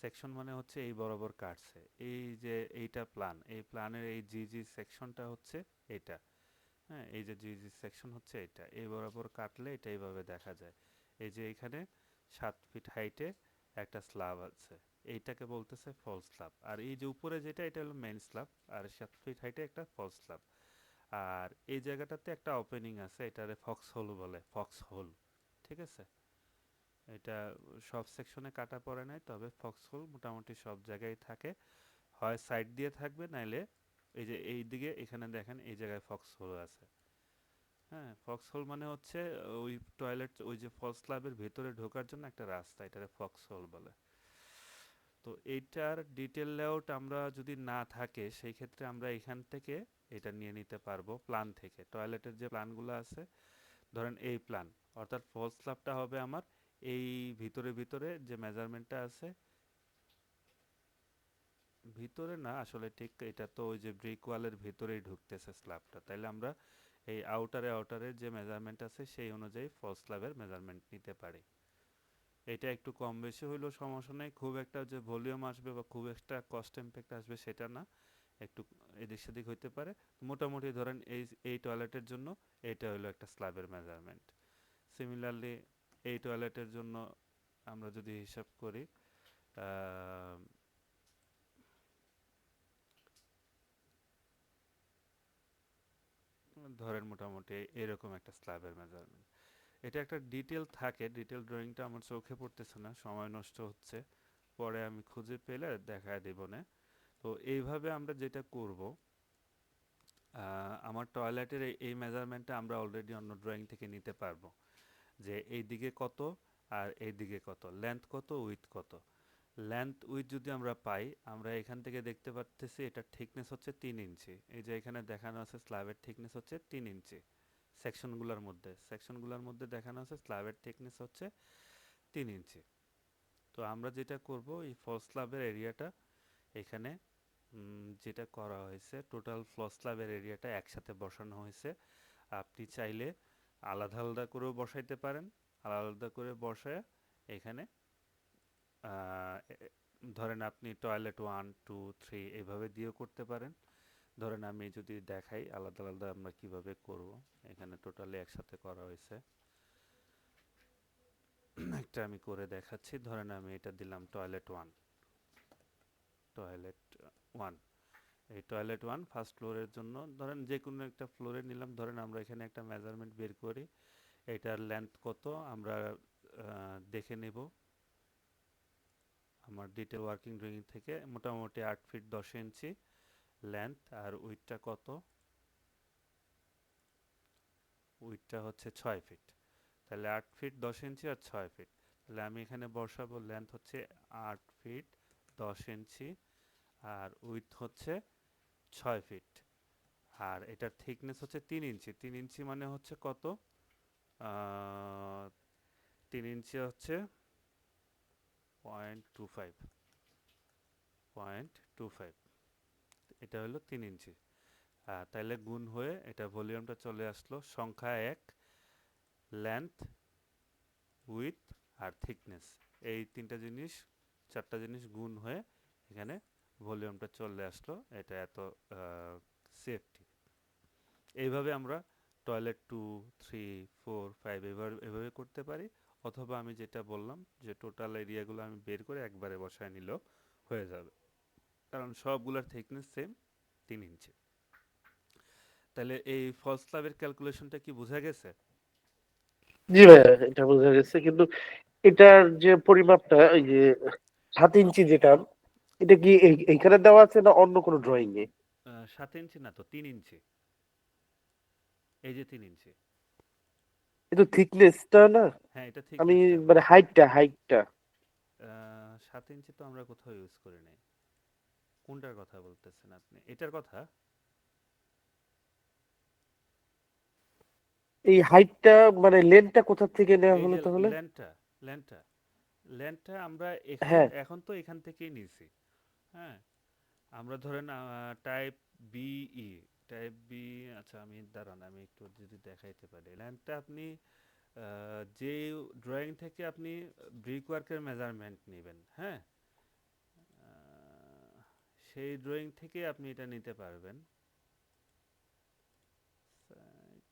সেকশন মানে হচ্ছে এই বরাবর কাটছে। এই যে এইটা প্ল্যান, এই প্ল্যানের এই জি জি সেকশনটা হচ্ছে এটা। হ্যাঁ, এই যে জি জি সেকশন হচ্ছে এটা, এই বরাবর কাটলে এটা এইভাবে দেখা যায়। এই যে এখানে 7 ফিট হাইটে একটা স্ল্যাব আছে, এইটাকে বলতেছে ফল স্ল্যাব। আর এই যে উপরে যেটা, এটা হলো মেইন স্ল্যাব। আর 7 ফিট হাইটে একটা ফল স্ল্যাব। আর এই জায়গাটাতে একটা ওপেনিং আছে, এটারে ফক্স হোল বলে, ফক্স হোল। ঠিক আছে, এটা সব সেকশনে কাটা পড়ে নাই, তবে ফক্স হোল মোটামুটি সব জায়গায় থাকে। হয় সাইড দিয়ে থাকবে, নাইলে এই যে এই দিকে এখানে দেখেন এই জায়গায় ফক্স হোল আছে। হ্যাঁ, ফক্স হোল মানে হচ্ছে ওই টয়লেট, ওই যে ফলস ক্লাবের ভেতরে ঢোকার জন্য একটা রাস্তা, এটারে ফক্স হোল বলে। তো এইটার ডিটেল লেআউট আমরা যদি না থাকে সেই ক্ষেত্রে আমরা এখান থেকে এটা নিয়ে নিতে পারবো প্ল্যান থেকে। টয়লেটের যে প্ল্যানগুলো আছে, ধরেন এই প্ল্যান, অর্থাৎ ফলস ক্লাবটা হবে আমার এই ভিতরে ভিতরে যে মেজারমেন্টটা আছে, ভিতরে না আসলে, ঠিক এটা তো ওই যে ব্রিক ওয়ালের ভিতরেই ঢুকতেছে স্ল্যাবটা, তাইলে আমরা এই আউটারে আউটারের যে মেজারমেন্ট আছে সেই অনুযায়ী ফলস স্ল্যাবের মেজারমেন্ট নিতে পারি। এটা একটু কম বেশি হইলেও সমস্যা নেই, খুব একটা যে ভলিউম আসবে বা খুব একটা কস্ট ইম্প্যাক্ট আসবে সেটা না, একটু এদিক সেদিক হইতে পারে। মোটামুটি ধরেন এই এই টয়লেটের জন্য এটা হলো একটা স্ল্যাবের মেজারমেন্ট। সিমিলারলি এই টয়লেটের জন্য আমরা যদি হিসাব করি, আহ, ধরেন মোটামুটি এরকম একটা স্ল্যাবের মেজারমেন্ট। এটা একটা ডিটেল থাকে, ডিটেল ড্রয়িংটা আমার চোখে পড়তেছে না, সময় নষ্ট হচ্ছে, পরে আমি খুঁজে পেলে দেখায় দেব না। তো এইভাবে আমরা যেটা করব, আমার টয়লেটের এই মেজারমেন্টটা আমরা অলরেডি অন্য ড্রয়িং থেকে নিতে পারবো, যে এই দিকে কত আর এই দিকে কত, লেন্থ কত, উইথ কত। লেন্থ উইথ যদি আমরা পাই, আমরা এখান থেকে দেখতে পাচ্তেছি এটার থিকনেস হচ্ছে 3 ইঞ্চি। এই যে এখানে দেখানো আছে স্ল্যাবের থিকনেস হচ্ছে 3 ইঞ্চি। সেকশনগুলোর মধ্যে দেখানো আছে স্ল্যাবের থিকনেস হচ্ছে 3 ইঞ্চি। তো আমরা যেটা করব, এই ফলস স্ল্যাবের এরিয়াটা এখানে যেটা করা হয়েছে, টোটাল ফলস স্ল্যাবের এরিয়াটা একসাথে বসানো হয়েছে। আপনি চাইলে আলাদা আলাদা করেও বসাইতে পারেন, আলাদা আলাদা করে বসায় এখানে ধরেন আপনি টয়লেট 1 2 3 এইভাবে দিয়েও করতে পারেন। ধরেন আমি যদি দেখাই আলাদা আলাদা আমরা কিভাবে করব, এখানে টোটালি একসাথে করা হয়েছে। একটা আমি করে দেখাচ্ছি, ধরেন আমি এটা দিলাম টয়লেট 1। টয়লেট 1, এই টয়লেট 1 ফার্স্ট ফ্লোরের জন্য ধরেন যে কোনো একটা ফ্লোরে নিলাম। ধরেন আমরা এখানে একটা মেজারমেন্ট বের করি, এটার লেন্থ কত আমরা দেখে নেব আমার ডিটেল ওয়ার্কিং ড্রয়িং থেকে। মোটামুটি 8 ফিট 10 ইঞ্চি লেন্থ, আর উইথটা কত, উইথটা হচ্ছে 6 ফিট। তাহলে 8 ফিট 10 ইঞ্চি আর 6 ফিট, তাহলে আমি এখানে বসাবো লেন্থ হচ্ছে 8 ফিট 10 ইঞ্চি আর উইথ হচ্ছে 6 ফিট। আর এটার থিকনেস হচ্ছে 3 ইঞ্চি। 3 ইঞ্চি মানে হচ্ছে কত, 3 ইঞ্চি হচ্ছে 0.25, 0.25, এটা হলো 3 ইঞ্চি। তাইলে গুণ হয়ে এটা ভলিউমটা চলে আসলো সংখ্যা 1, লেন্থ উইথ আর থিকনেস। এই তিনটা জিনিস, চারটা জিনিস গুণ হয়ে এখানে ভলিউমটা চলে আসলো। এটা এত সেফটি। এইভাবে আমরা টয়লেট 2, 3, 4, 5 এভাবে এভাবে করতে পারি। অথবা আমি যেটা বললাম যে টোটাল এরিয়াগুলো আমি বের করে একবারে বসায় নিলেও হয়ে যাবে, কারণ সবগুলোর থিকনেস সেম 3 ইঞ্চি। তাহলে এই ফলস স্ল্যাবের ক্যালকুলেশনটা কি বোঝা গেছে? জি ভাইয়া, এটা বোঝা গেছে, কিন্তু এটার যে পরিমাপটা, এই যে 7 ইঞ্চি যেটা, এটা কি এইখানে দেওয়া আছে না অন্য কোনো ড্রয়িং এ? 7 ইঞ্চি না তো, 3 ইঞ্চি। এই যে 3 ইঞ্চি। এটা থিকনেসটা না? হ্যাঁ, এটা আমি থিকনেসটা মানে বলছি। হাইটটা 7 ইঞ্চি তো আমরা কোথাও ইউজ করি নাই। কোনটার কথা বলতেছেন আপনি? এটার কথা? এই হাইটটা মানে লেন্থটা কোথা থেকে নেওয়া এই হলো যে তাহলে? ল্যান্ডটা, ল্যান্ডটা ল্যান্ডটা আমরা এখন হ্যাঁ। এখন তো এখান থেকেই নিয়েছি। হ্যাঁ, আমরা ধরেন টাইপ বিই, টাইপ বি। আচ্ছা, আমি দাঁড়ান, আমি একটু যদি দেখাইতে পারি ল্যান্ডটা আপনি যে ড্রয়িং থেকে আপনি ব্রিক ওয়ার্কের মেজারমেন্ট নেবেন, হ্যাঁ, সেই ড্রয়িং থেকে আপনি এটা নিতে পারবেন। সাইট,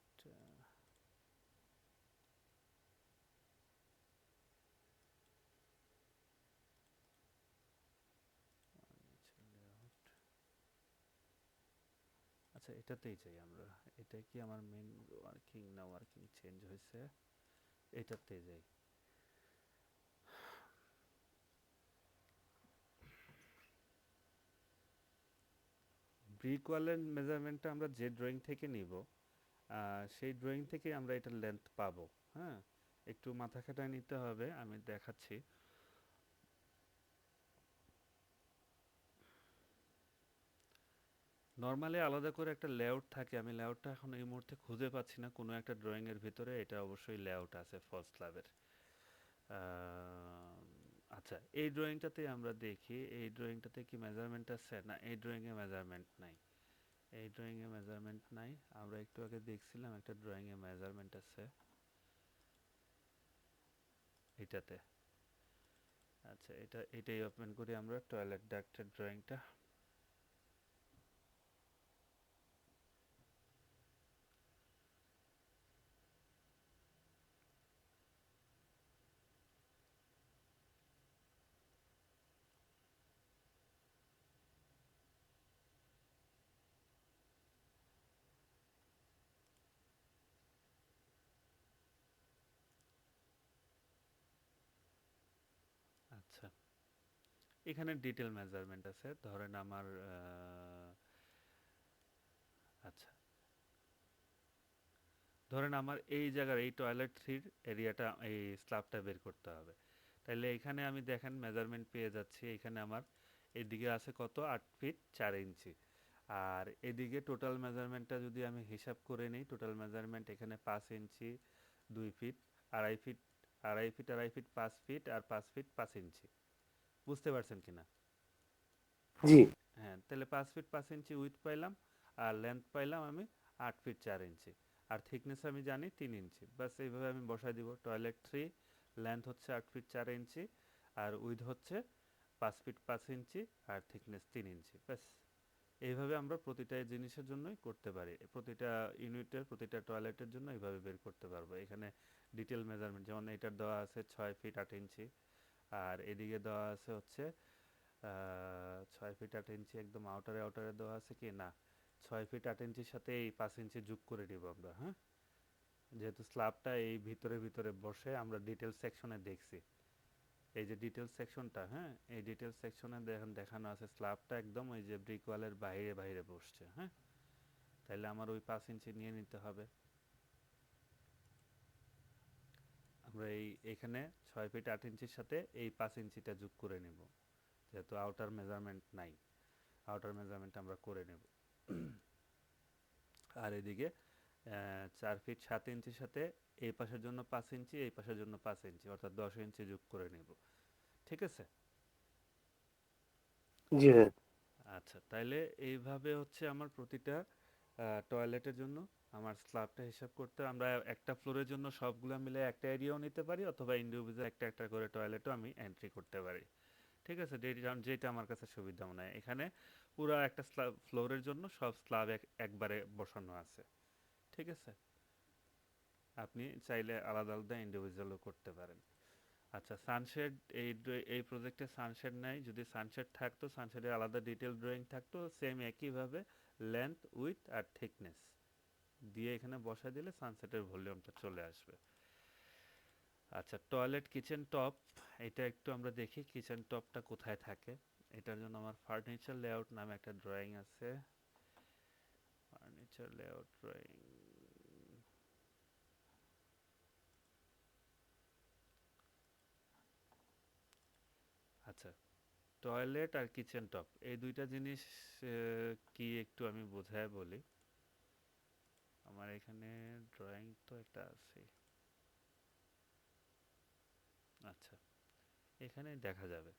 আচ্ছা, এটাতেই যাই আমরা। এটা কি আমার মেন ওয়ার্কিং না ওয়ার্কিং চেঞ্জ হয়েছে? এটাতে যাই। ব্রিক ওয়ালের মেজারমেন্টটা আমরা যে ড্রয়িং থেকে নিব, সেই ড্রয়িং থেকে আমরা এটার লেন্থ পাবো। হ্যাঁ, একটু মাথা খাটায় নিতে হবে, আমি দেখাচ্ছি। নর্মালি আলাদা করে একটা লেআউট থাকে, আমি লেআউটটা এখন এই মুহূর্তে খুঁজে পাচ্ছি না। কোনো একটা ড্রয়িং এর ভিতরে এটা অবশ্যই লেআউট আছে ফলস স্ল্যাবের। আচ্ছা, এই ড্রয়িংটাতে আমরা দেখি, এই ড্রয়িংটাতে কি মেজারমেন্ট আছে? না, এই ড্রয়িং এ মেজারমেন্ট নাই। এই ড্রয়িং এ মেজারমেন্ট নাই। আমরা একটু আগে দেখছিলাম একটা ড্রয়িং এ মেজারমেন্ট আছে এটাতে। আচ্ছা, এটাই ওপেন করি আমরা টয়লেট ডাক্টের ড্রয়িংটা। আচ্ছা, এখানে ডিটেল মেজারমেন্ট আছে। ধরেন আমার আচ্ছা, ধরেন আমার এই জায়গার এই টয়লেট থ্রির এরিয়াটা, এই স্ল্যাবটা বের করতে হবে। তাইলে এখানে আমি দেখেন মেজারমেন্ট পেয়ে যাচ্ছি। এখানে আমার এদিকে আছে কত, 8 ফিট 4 ইঞ্চি। আর এদিকে টোটাল মেজারমেন্টটা যদি আমি হিসাব করে নিই, টোটাল মেজারমেন্ট এখানে 5 inch, 2 feet, 2.5 feet, 2.5 feet, 2.5 feet, 5 feet, আর 5 ফিট 5 ইঞ্চি। বুঝতে পারছেন কিনা? জি। হ্যাঁ, তাহলে 5 ফিট 5 ইঞ্চি উইথ পাইলাম, আর লেন্থ পাইলাম আমি 8 ফিট 4 ইঞ্চি। আর থিকনেস আমি জানি 3 ইঞ্চি। বাস এইভাবে আমি বসাই দিব। টয়লেট থ্রি, লেন্থ হচ্ছে 8 ফিট 4 ইঞ্চি, আর উইথ হচ্ছে 5 ফিট 5 ইঞ্চি, আর থিকনেস 3 ইঞ্চি। ব্যাস, এইভাবে আমরা প্রতিটা জিনিসের জন্যই করতে পারি। প্রতিটা ইউনিটের, প্রতিটা টয়লেটের জন্য এইভাবে বের করতে পারবো। এখানে ডিটেল মেজারমেন্ট যেমন এটার দেওয়া আছে 6 ফিট 8 ইঞ্চি, আর এদিকে দেওয়া আছে হচ্ছে 6 ফিট 8 ইঞ্চি। একদম আউটারে আউটারে দেওয়া আছে কি না, 6 ফিট 8 ইঞ্চির সাথে এই 5 ইঞ্চি যোগ করে দিব আমরা। হ্যাঁ, যেহেতু স্ল্যাবটা এই ভিতরে ভিতরে বসে, আমরা ডিটেল সেকশনে দেখছি। এই যে ডিটেল সেকশনটা, হ্যাঁ, এই ডিটেল সেকশনে দেখেন দেখানো আছে স্ল্যাবটা একদম ওই যে ব্রিক ওয়ালের বাইরে বাইরে বসছে। হ্যাঁ, তাহলে আমার ওই 5 ইঞ্চি নিয়ে নিতে হবে। আমরা এখানে 6 ফিট 8 ইঞ্চির সাথে এই 5 ইঞ্চিটা যোগ করে নেব, যেহেতু আউটার মেজারমেন্ট নাই। আউটার মেজারমেন্ট আমরা করে নেব। আর এদিকে 4 ফিট 7 ইঞ্চির সাথে এই পাশের জন্য 5 ইঞ্চি, এই পাশের জন্য 5 ইঞ্চি, অর্থাৎ 10 ইঞ্চি যোগ করে নেব। ঠিক আছে? জি ভাইয়া। আচ্ছা, তাইলে এইভাবে হচ্ছে আমার প্রতিটা টয়লেটের জন্য আমার স্ল্যাবটা হিসাব করতে আমরা একটা ফ্লোরের জন্য সবগুলা মিলে একটা এরিয়াও নিতে পারি, অথবা ইন্ডিভিজুয়াল একটা একটা করে টয়লেটও আমি এন্ট্রি করতে পারি। ঠিক আছে, যেটা যেটা আমার কাছে সুবিধা মনে হয়। এখানে পুরো একটা স্ল্যাব ফ্লোরের জন্য সব স্ল্যাব একবারে বসানো আছে। ঠিক আছে, আপনি চাইলে আলাদা আলাদা ইন্ডিভিজুয়ালও করতে পারেন। আচ্ছা, সানশেড, এই প্রজেক্টে সানশেড নাই। যদি সানশেড থাকতো, সানশেডের আলাদা ডিটেল ড্রয়িং থাকতো, সেম একইভাবে লেন্থ, উইথ আর থিকনেস দিয়ে এখানে বসা দিলে সানসেটের ভলিউমটা চলে আসবে। আচ্ছা, টয়লেট কিচেন টপ, এটা একটু আমরা দেখি কিচেন টপটা কোথায় থাকে। এটার জন্য আমার ফার্নিচার লেআউট নামে একটা ড্রয়িং আছে। Furniture layout drawing. আচ্ছা, টয়লেট আর কিচেন টপ এই দুইটা জিনিস কি একটু আমি বোঝায় বলি। আমার এখানে ড্রয়িং তো একটা আছে। আচ্ছা, এখানে দেখা যাবে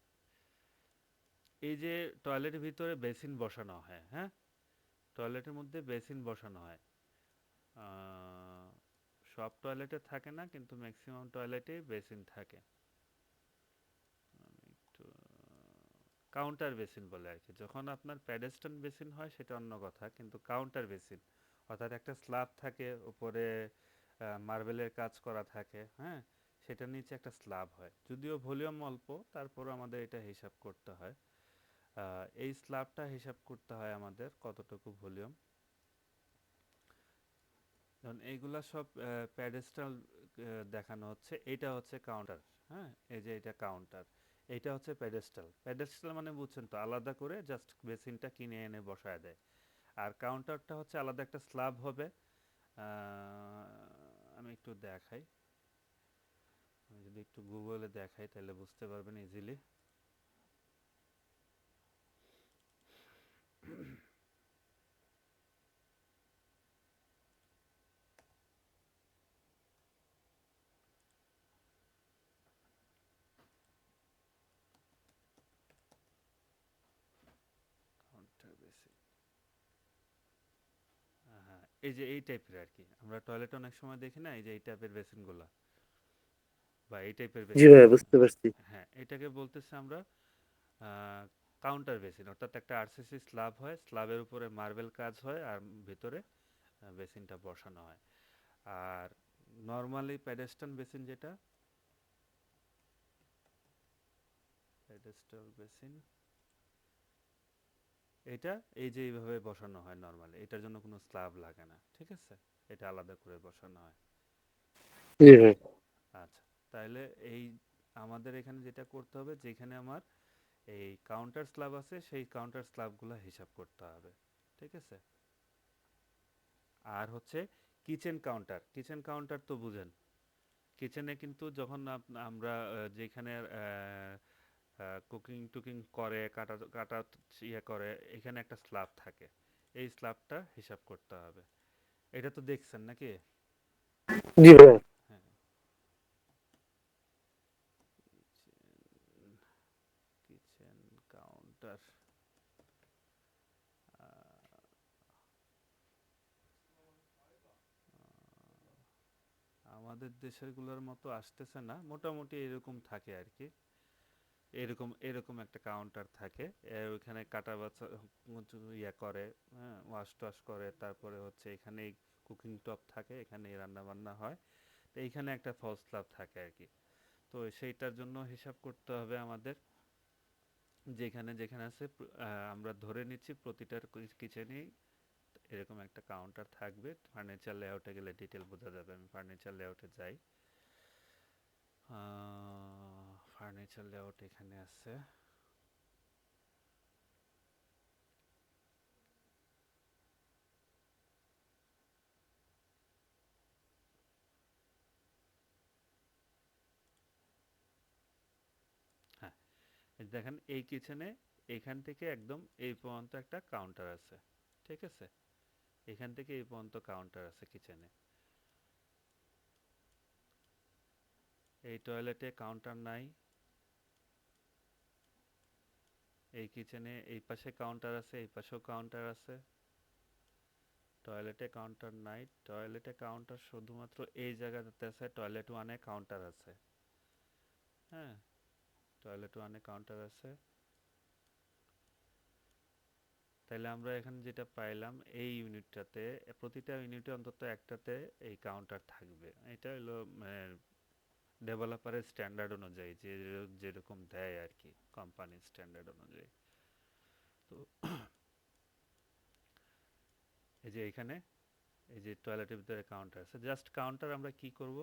এই যে টয়লেটের ভিতরে বেসিন বসানো হয়, হ্যাঁ, টয়লেটের মধ্যে বেসিন বসানো হয়। আহ, সব টয়লেটে থাকে না, কিন্তু ম্যাক্সিমাম টয়লেটেই বেসিন থাকে। আমি একটু কাউন্টার বেসিন বলে আর কি। যখন আপনার প্যাডেস্টান বেসিন হয় সেটা অন্য কথা, কিন্তু কাউন্টার বেসিন অর্থাৎ একটা স্ল্যাব থাকে, উপরে মার্বেলের কাজ করা থাকে, হ্যাঁ, সেটার নিচে একটা স্ল্যাব হয়। যদিও ভলিউম অল্প, তারপরও আমাদের এটা হিসাব করতে হয়। এই স্ল্যাবটা হিসাব করতে হয় আমাদের কতটুকু ভলিউম। ধরুন এইগুলা সব প্যাডেস্টাল দেখানো হচ্ছে, এইটা হচ্ছে কাউন্টার। হ্যাঁ, এই যে এটা কাউন্টার, এইটা হচ্ছে প্যাডেস্টাল। প্যাডেস্টাল মানে বুঝছেন তো, আলাদা করে জাস্ট বেসিনটা কিনে এনে বসায় দেয়। আর কাউন্টারটা হচ্ছে আলাদা একটা স্ল্যাব হবে। আমি একটু দেখাই, আমি যদি একটু গুগলে দেখাই তাহলে বুঝতে পারবেন ইজিলি। কাউন্টার বেসিন, হ্যাঁ, এই যে এই টাইপের আর কি। আমরা টয়লেটে অনেক সময় দেখি না, এই যে এই টাইপের বেসিনগুলা বা এই টাইপের জি ভাইয়া, বেসিনগুলা। বুঝতে পারছি। হ্যাঁ, এটাকে বলতেছে আমরা কাউন্টার বেসিন। অর্থাৎ একটা আরসিসি স্ল্যাব হয়, স্ল্যাবের উপরে মার্বেল কাজ হয়, আর ভিতরে বেসিনটা বসানো হয়। আর নর্মালি প্যাডেস্টাল বেসিন যেটা, প্যাডেস্টাল বেসিন এটা এই যে এইভাবে বসানো হয় নর্মালি, এটার জন্য কোনো স্ল্যাব লাগে না। ঠিক আছে, এটা আলাদা করে বসানো হয়। জি ভাই। আচ্ছা, তাহলে এই আমাদের এখানে যেটা করতে হবে, যেখানে আমার এই কাউন্টার স্ল্যাব আছে সেই কাউন্টার স্ল্যাবগুলো হিসাব করতে হবে। ঠিক আছে, আর হচ্ছে কিচেন কাউন্টার। কিচেন কাউন্টার তো বুঝেন, কিচেনে কিন্তু যখন আমরা যেখানে কুকিং টুকিং করে, কাটা কাটা ইয়ে করে, এখানে একটা স্ল্যাব থাকে। এই স্ল্যাবটা হিসাব করতে হবে। এটা তো দেখছেন নাকি? জি ভাইয়া। হ্যাঁ, কিচেন কাউন্টার। আমাদের দেশের গুলোর মতো আসতেছে না, মোটামুটি এরকম থাকে আর কি। এরকম এরকম একটা কাউন্টার থাকে। ওইখানে কাটা বাছা ইয়া করে, হ্যাঁ, ওয়াশ টাশ করে, তারপরে হচ্ছে এখানে কুকিং টপ থাকে, এখানে রান্না বান্না হয়। তো এইখানে একটা ফলস স্ল্যাব থাকে আর কি। তো সেইটার জন্য হিসাব করতে হবে আমাদের, যেখানে যেখানে আছে আমরা ধরে নিচ্ছি প্রতিটার কিচেনেই এরকম একটা কাউন্টার থাকবে। ফার্নিচার লেআউটে গেলে ডিটেল বোঝা যাবে। আমি ফার্নিচার লেআউটে যাই। ফার্নিচার লেআউট এখানে আছে। হ্যাঁ, এই দেখেন এই কিচেনে এখান থেকে একদম এই পর্যন্ত একটা কাউন্টার আছে। ঠিক আছে, এখান থেকে এই পর্যন্ত কাউন্টার আছে কিচেনে। এই টয়লেটে কাউন্টার নাই। এই কিচেনে এই পাশে কাউন্টার আছে, এই পাশেও কাউন্টার আছে। টয়লেটে কাউন্টার নাই, টয়লেটে কাউন্টার শুধুমাত্র এই জায়গাটাতে আছে, টয়লেট ওয়ানে কাউন্টার আছে। হ্যাঁ, টয়লেট ওয়ানে কাউন্টার আছে। তাহলে আমরা এখানে যেটা পাইলাম এই ইউনিটটাতে, প্রতিটা ইউনিটে অন্তত একটাতে এই কাউন্টার থাকবে। এটা হলো ডেভেলপারের স্ট্যান্ডার্ড অনুযায়ী, যে যেরকম দেয় আর কি, কোম্পানির স্ট্যান্ডার্ড অনুযায়ী। তো এই যে এখানে এই যে টয়লেটের ভিতরে কাউন্টার আছে, জাস্ট কাউন্টার আমরা কি করব,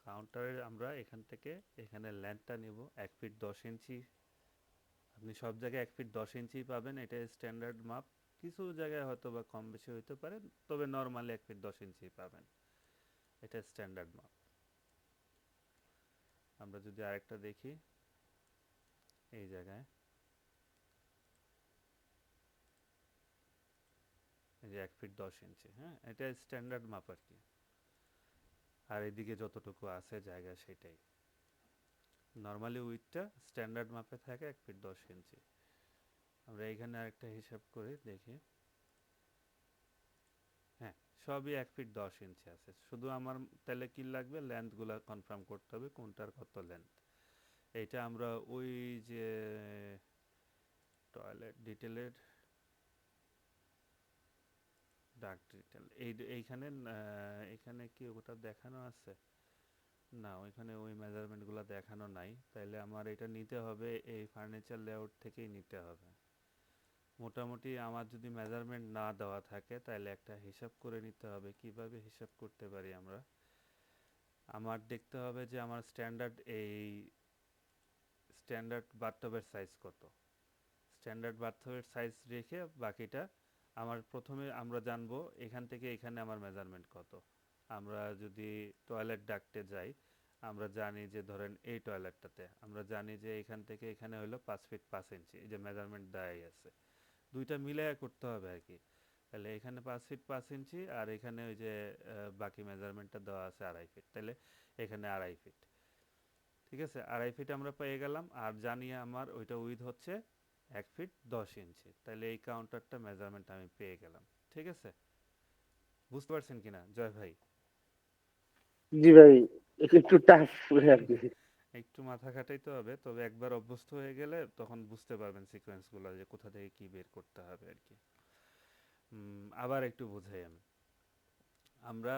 কাউন্টারের আমরা এখান থেকে এখানে লেন্থটা নিব 1 ফিট 10 ইঞ্চি। আপনি সব জায়গায় 1 ফিট 10 ইঞ্চি পাবেন, এটা স্ট্যান্ডার্ড মাপ। কিছু জায়গায় হয়তো বা কম বেশি হইতে পারে, তবে নর্মালি 1 ফিট 10 ইঞ্চি পাবেন, এটা স্ট্যান্ডার্ড মাপ। আমরা যদি আরেকটা দেখি, এই জায়গায় এই যে 1 ফিট 10 ইঞ্চি, হ্যাঁ, এটা স্ট্যান্ডার্ড মাপ আর কি। আর এদিকে যতটুকু আছে জায়গা সেটাই। নর্মালি উইথটা স্ট্যান্ডার্ড মাপে থাকে 1 ফিট 10 ইঞ্চি। আমরা এখানে আরেকটা হিসাব করে দেখি। হ্যাঁ, সবই 1 ফিট 10 ইঞ্চি আছে, শুধু আমার তাহলে কি লাগবে, লেন্থগুলো কনফার্ম করতে হবে কোনটার কত লেন্থ। এইটা আমরা ওই যে টয়লেট ডিটেলের ডাক ডিটেল এইখানে এখানে কি ওটা দেখানো আছে? না, ওইখানে ওই মেজারমেন্টগুলো দেখানো নাই। তাইলে আমার এটা নিতে হবে, এই ফার্নিচার লেআউট থেকেই নিতে হবে। মোটামুটি আমার যদি মেজারমেন্ট না দেওয়া থাকে তাহলে একটা হিসাব করে নিতে হবে। কিভাবে হিসাব করতে পারি আমরা? আমার দেখতে হবে যে আমার স্ট্যান্ডার্ড বাথটবের সাইজ কত। স্ট্যান্ডার্ড বাথটবের সাইজ রেখে বাকিটা আমার প্রথমে আমরা জানবো এখান থেকে এখানে আমার মেজারমেন্ট কত। আমরা যদি টয়লেট ডাক্টে যাই, আমরা জানি যে ধরেন এই টয়লেটটাতে আমরা জানি যে এখান থেকে এখানে হলো 5 ফিট 5 ইঞ্চি, এই যে মেজারমেন্ট দেয়াই আছে। দুইটা মিলাইয়া করতে হবে আর কি। তাহলে এখানে 5 ফিট 5 ইঞ্চি, আর এখানে ওই যে বাকি মেজারমেন্টটা দেওয়া আছে 2.5 ফিট, তাহলে এখানে 2.5 ফিট। ঠিক আছে, 2.5 ফিট আমরা পেয়ে গেলাম, আর জানিয়ে আমার ওইটা উইথ হচ্ছে 1 ফিট 10 ইঞ্চি। তাহলে এই কাউন্টারটা মেজারমেন্ট আমি পেয়ে গেলাম। ঠিক আছে, বুঝতে পারছেন কিনা জয় ভাই? জি ভাই, একটু টাফ আর কি। একটু মাথা খাটাইতে হবে, তবে একবার অভ্যস্ত হয়ে গেলে তখন বুঝতে পারবেন সিকোয়েন্সগুলো, যে কোথা থেকে কি বের করতে হবে আর কি। আবার একটু বোঝাই আমি। আমরা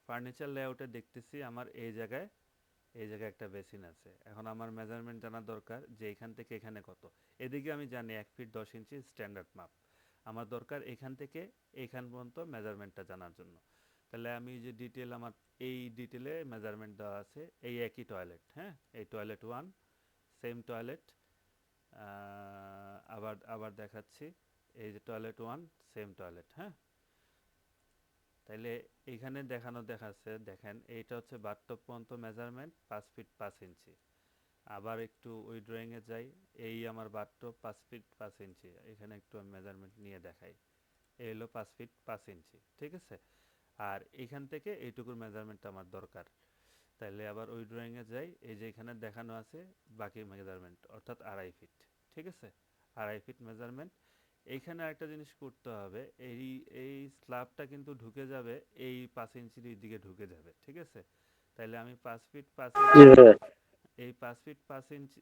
ফার্নিচার লেআউটে দেখতেছি আমার এই জায়গায় একটা বেসিন আছে। এখন আমার মেজারমেন্ট জানা দরকার যে এখান থেকে এখানে কত। এদিকে আমি জানি 1 ফিট 10 ইঞ্চি স্ট্যান্ডার্ড মাপ। আমার দরকার এখান থেকে এইখান পর্যন্ত মেজারমেন্টটা জানার জন্য। তাহলে আমি যে ডিটেল আমার এই ডিটেলে মেজারমেন্ট দেওয়া আছে, এই একই টয়লেট, হ্যাঁ, এই টয়লেট ওয়ান সেম টয়লেট। আবার আবার দেখাচ্ছি, এই যে টয়লেট ওয়ান সেম টয়লেট, হ্যাঁ। তাইলে এইখানে দেখাচ্ছে, দেখেন এইটা হচ্ছে বাথটব পর্যন্ত মেজারমেন্ট 5 ফিট 5 ইঞ্চি। আবার একটু ওই ড্রয়িংয়ে যাই, এই আমার বাথটব 5 ফিট 5 ইঞ্চি, এখানে একটু আমি মেজারমেন্ট নিয়ে দেখাই। এই হলো 5 ফিট 5 ইঞ্চি, ঠিক আছে। আর এখান থেকে এইটুকুর মেজারমেন্ট আমার দরকার। তাইলে আবার ওই ড্রয়িংয়ে যাই, এই যে এখানে দেখানো আছে বাকি মেজারমেন্ট, অর্থাৎ 2.5 ফিট। ঠিক আছে, 2.5 ফিট মেজারমেন্ট। এইখানে একটা জিনিস করতে হবে, এই এই স্ল্যাবটা কিন্তু ঢুকে যাবে, এই 5 ইঞ্চির দিকে ঢুকে যাবে, ঠিক আছে। তাইলে আমি 5 ফিট 5 জি ইঞ্চি, ভাই। এই 5 ফিট 5 ইঞ্চি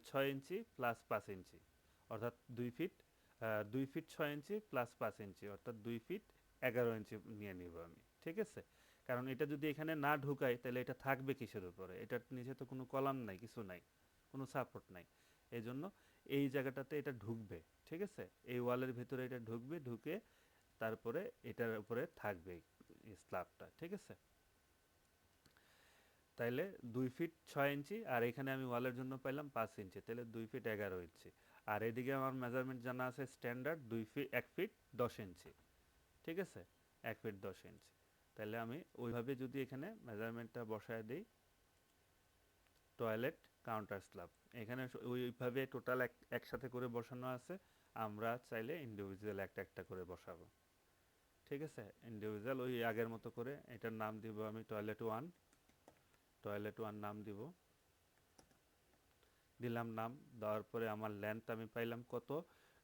6 ইঞ্চি প্লাস 5 ইঞ্চি, অর্থাৎ 2 ফিট 2 ফিট 6 ইঞ্চি প্লাস 5 ইঞ্চি, অর্থাৎ 2 ফিট 11 ইঞ্চি নিয়ে নিব আমি। ঠিক আছে, কারণ এটা যদি এখানে না ঢুকাই তাহলে এটা থাকবে কিসের উপরে? এটার নিচে তো কোনো কলাম নাই, কিছু নাই, কোনো সাপোর্ট নাই। এই জন্য এই জায়গাটাতে এটা ঢুকবে। ঠিক আছে, এই ওয়ালের ভিতরে এটা ঢুকবে, ঢুকে তারপরে এটার উপরে থাকবে স্ল্যাবটা। ঠিক আছে, তাইলে 2 ফিট 6 ইঞ্চি, আর এখানে আমি ওয়ালের জন্য পাইলাম 5 ইঞ্চি, তাহলে 2 ফিট 11 ইঞ্চি। আর এদিকে আমার মেজারমেন্ট জানা আছে স্ট্যান্ডার্ড 2 ফিট 1 ফিট 10 ইঞ্চি। ঠিক আছে, 1 ফিট 10 ইঞ্চি। তাহলে আমি ওইভাবে যদি এখানে মেজারমেন্টটা বসায় দিই, টয়লেট কাউন্টার স্ল্যাব এখানে ওইভাবে টোটাল একসাথে করে বসানো আছে। আমরা চাইলে ইন্ডিভিজুয়াল একটা একটা করে বসাবো। ঠিক আছে, ইন্ডিভিজুয়াল ওই আগের মতো করে এটার নাম দিব আমি টয়লেট ওয়ান। টয়লেট ওয়ান নাম দিব, দিলাম নাম। দেওয়ার পরে আমার লেন্থ আমি পাইলাম কত,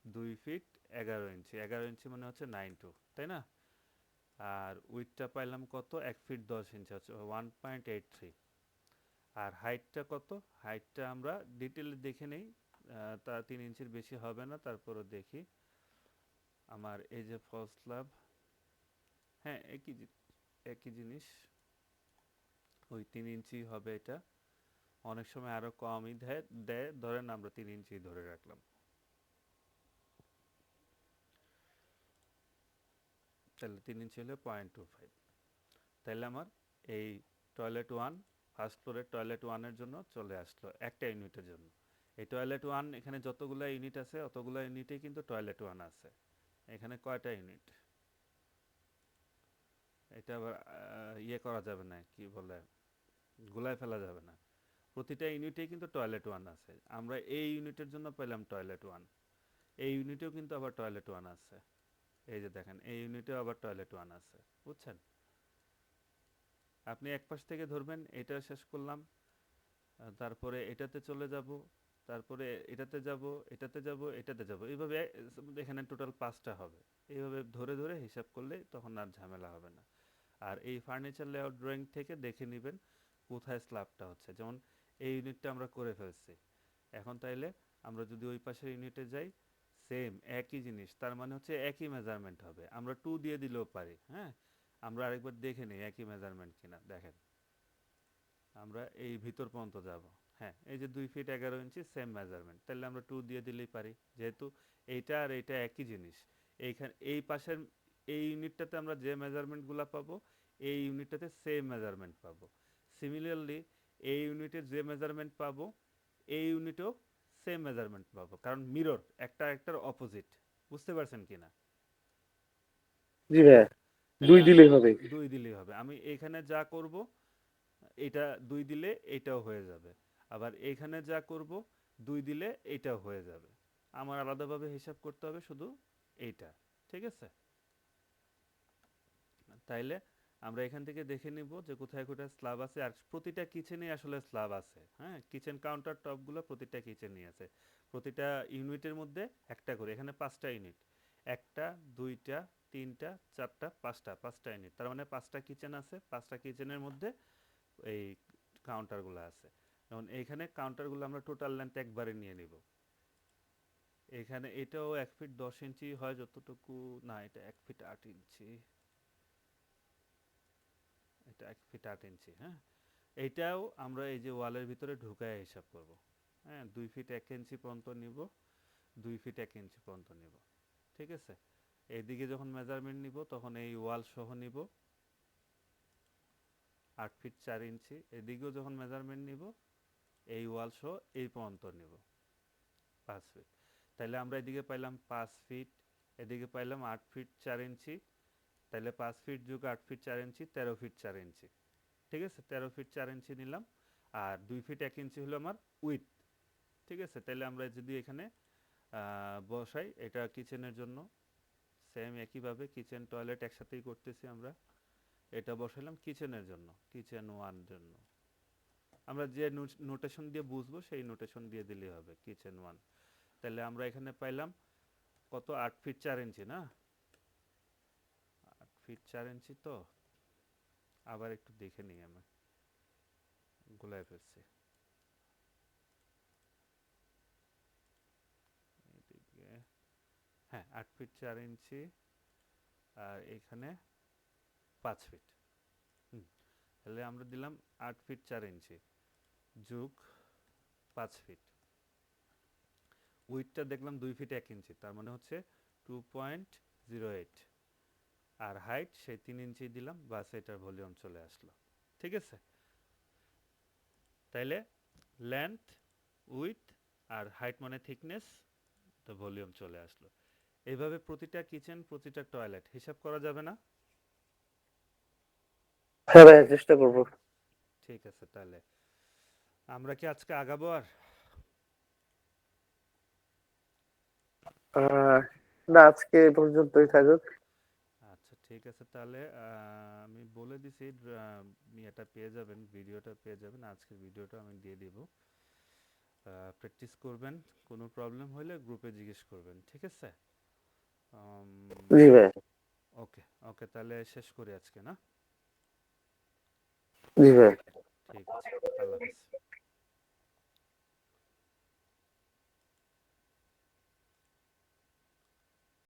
2 ফিট 11 ইঞ্চি। 11 ইঞ্চি মানে হচ্ছে 9 2, তাই না? আর উইডথটা পাইলাম কত 1 ফিট 10 ইঞ্চি হচ্ছে 1.83। আর হাইটটা কত, হাইটটা আমরা ডিটেলে দেখে নেই, তা 3 ইঞ্চির বেশি হবে না, তারপরও দেখি। আমার এই যে ফলস স্ল্যাব, হ্যাঁ একই জিনিস, ওই 3 ইঞ্চি হবে এটা। অনেক সময় আরো কমই দেয়, ধরেন আমরা 3 ইঞ্চি ধরে রাখলাম। তাহলে 3 ইঞ্চি হলে 0.25। তাহলে আমার এই টয়লেট ওয়ান, ফার্স্ট ফ্লোরের টয়লেট ওয়ানের জন্য চলে আসলো একটা ইউনিটের জন্য। এই টয়লেট ওয়ান এখানে যতগুলো ইউনিট আছে অতগুলো ইউনিটেই কিন্তু টয়লেট ওয়ান আছে। এখানে কয়টা ইউনিট, এটা আবার ইয়ে করা যাবে না, কি বলে, গুলায় ফেলা যাবে না। প্রতিটা ইউনিটেই কিন্তু টয়লেট ওয়ান আছে। আমরা এই ইউনিটের জন্য পেলাম টয়লেট ওয়ান, এই ইউনিটেও কিন্তু আবার টয়লেট ওয়ান আছে। এই যে দেখেন এই ইউনিটেও আবার টয়লেট ওয়ান আছে, বুঝছেন? আপনি এক পাশ থেকে ধরবেন, এটা শেষ করলাম, তারপরে এটাতে চলে যাব, তারপরে এটাতে যাব, এটাতে যাব, এটাতে যাব, এইভাবে এখানে টোটাল 5টা হবে। এইভাবে ধরে ধরে হিসাব করলে তখন আর ঝামেলা হবে না। আর এই ফার্নিচার লেআউট ড্রয়িং থেকে দেখে নেবেন কোথায় স্ল্যাবটা হচ্ছে। যেমন এই ইউনিটটা আমরা করে ফেলছি, এখন তাইলে আমরা যদি ওই পাশের ইউনিটে যাই, সেম একই জিনিস, তার মানে হচ্ছে একই মেজারমেন্ট হবে। আমরা 2 দিয়ে দিলেও পারি, হ্যাঁ। আমরা আরেকবার দেখে নিই একই মেজারমেন্ট কিনা। দেখেন আমরা এই ভিতর পর্যন্ত যাব, হ্যাঁ এই যে 2 ফিট 11 ইঞ্চি সেম মেজারমেন্ট, তাহলে আমরা 2 দিয়ে দিলেই পারি, যেহেতু এইটা আর এইটা একই জিনিস। এইখানে এই পাশের এই ইউনিটটাতে আমরা যে মেজারমেন্টগুলো পাবো, এই ইউনিটটাতে সেম মেজারমেন্ট পাবো। সিমিলারলি এই ইউনিটে যে মেজারমেন্ট পাবো, এই ইউনিটেও সেম মেজারমেন্ট পাবো, কারণ মিরর একটা একটার অপোজিট। বুঝতে পারছেন কিনা? জি ভাইয়া, তাহলে 2 দিলেই হবে। 2 দিলেই হবে। আমি এখানে যা করব, এটা 2 দিলে এটাও হয়ে যাবে। আবার এইখানে যা করব 2 দিলে এটাও হয়ে যাবে। আমার আলাদাভাবে হিসাব করতে হবে শুধু এইটা। ঠিক আছে? তাইলে আমরা এখান থেকে দেখে নিব যে কোথায় কোথায় স্ল্যাব আছে। আর প্রতিটা কিচেনেই আসলে স্ল্যাব আছে, হ্যাঁ। কিচেন কাউন্টার টপগুলো প্রতিটা কিচেনেই আছে। প্রতিটা ইউনিটের মধ্যে একটা করে, এখানে 5টা ইউনিট, একটা, দুইটা, তিনটা, চারটা, পাঁচটা ইউনিট, তার মানে 5টা কিচেন আছে। 5টা কিচেনের মধ্যে এই কাউন্টারগুলো আছে। যেমন এইখানে কাউন্টারগুলো আমরা টোটাল লেন্থ একবারে নিয়ে নিব। এখানে এটাও 1 ফিট 10 ইঞ্চি হয় যতটুকু, না এটা 1 ফিট 8 ইঞ্চি, এটা 1 ফিট 8 ইঞ্চি, হ্যাঁ। এইটাও আমরা এই যে ওয়ালের ভিতরে ঢুকায় হিসাব করব, হ্যাঁ। 2 ফিট 1 ইঞ্চি পর্যন্ত নিব, 2 ফিট 1 ইঞ্চি পর্যন্ত নিব, ঠিক আছে। এইদিকে যখন মেজারমেন্ট নিব তখন এই ওয়াল সহ নিব 8 ফিট 4 ইঞ্চি। এদিকেও যখন মেজারমেন্ট নিব এই ওয়াল সহ এই পর্যন্ত নিব 5 ফিট। তাহলে আমরা এদিকে পাইলাম 5 ফিট, এদিকে পাইলাম 8 ফিট 4 ইঞ্চি। তাহলে 5 ফিট যোগ 8 ফিট 4 ইঞ্চি 13 ফিট 4 ইঞ্চি, ঠিক আছে। 13 ফিট 4 ইঞ্চি নিলাম। আর 2 ফিট 1 ইঞ্চি হলো আমার উইথ, ঠিক আছে। তাহলে আমরা যদি এখানে বসাই, এটা কিচেনের জন্য সেম একইভাবে কিচেন টয়লেট একসাথেই করতেছি আমরা। এটা বসালাম কিচেনের জন্য, কিচেন ওয়ান জন্য আমরা যে নোটেশন দিয়ে বুঝবো সেই নোটেশন দিয়ে দিলেই হবে, কিচেন ওয়ান। তাহলে আমরা এখানে পাইলাম কত, 8 ফিট 4 ইঞ্চি, না 8 ফিট 4 ইঞ্চি। তো আবার একটু দেখে নিই, আমি গুলাই ফেলছি এদিকে, হ্যাঁ 8 ফিট 4 ইঞ্চি। আর এখানে 5 ফিট, হুম। তাহলে আমরা দিলাম 8 ফিট 4 ইঞ্চি যোগ 5 ফিট। উইথটা দেখলাম 2 ফিট 1 ইঞ্চি, তার মানে হচ্ছে 2.08। আর হাইট সেই 3 ইঞ্চি দিলাম, বাস এটার ভলিউম চলে আসলো, ঠিক আছে। তাইলে লেন্থ, উইথ আর হাইট মানে থিকনেস, তো ভলিউম চলে আসলো। এইভাবে প্রতিটা কিচেন প্রতিটা টয়লেট হিসাব করা যাবে না? হ্যাঁ ভাইয়া, চেষ্টা করব। ঠিক আছে, তাহলে আমরা কি আজকে আগাবো আর? আহ না, আজকে এ পর্যন্তই থাকুক। আচ্ছা ঠিক আছে, তাহলে আমি বলে দিছি, ইয়েটা পেয়ে যাবেন, ভিডিওটা পেয়ে যাবেন, আজকের ভিডিওটা আমি দিয়ে দিব। প্র্যাকটিস করবেন, কোনো প্রবলেম হলে গ্রুপে জিজ্ঞেস করবেন, ঠিক আছে। জি ভাইয়া। ওকে, ওকে, তাহলে শেষ করি আজকে, না? জি ভাইয়া।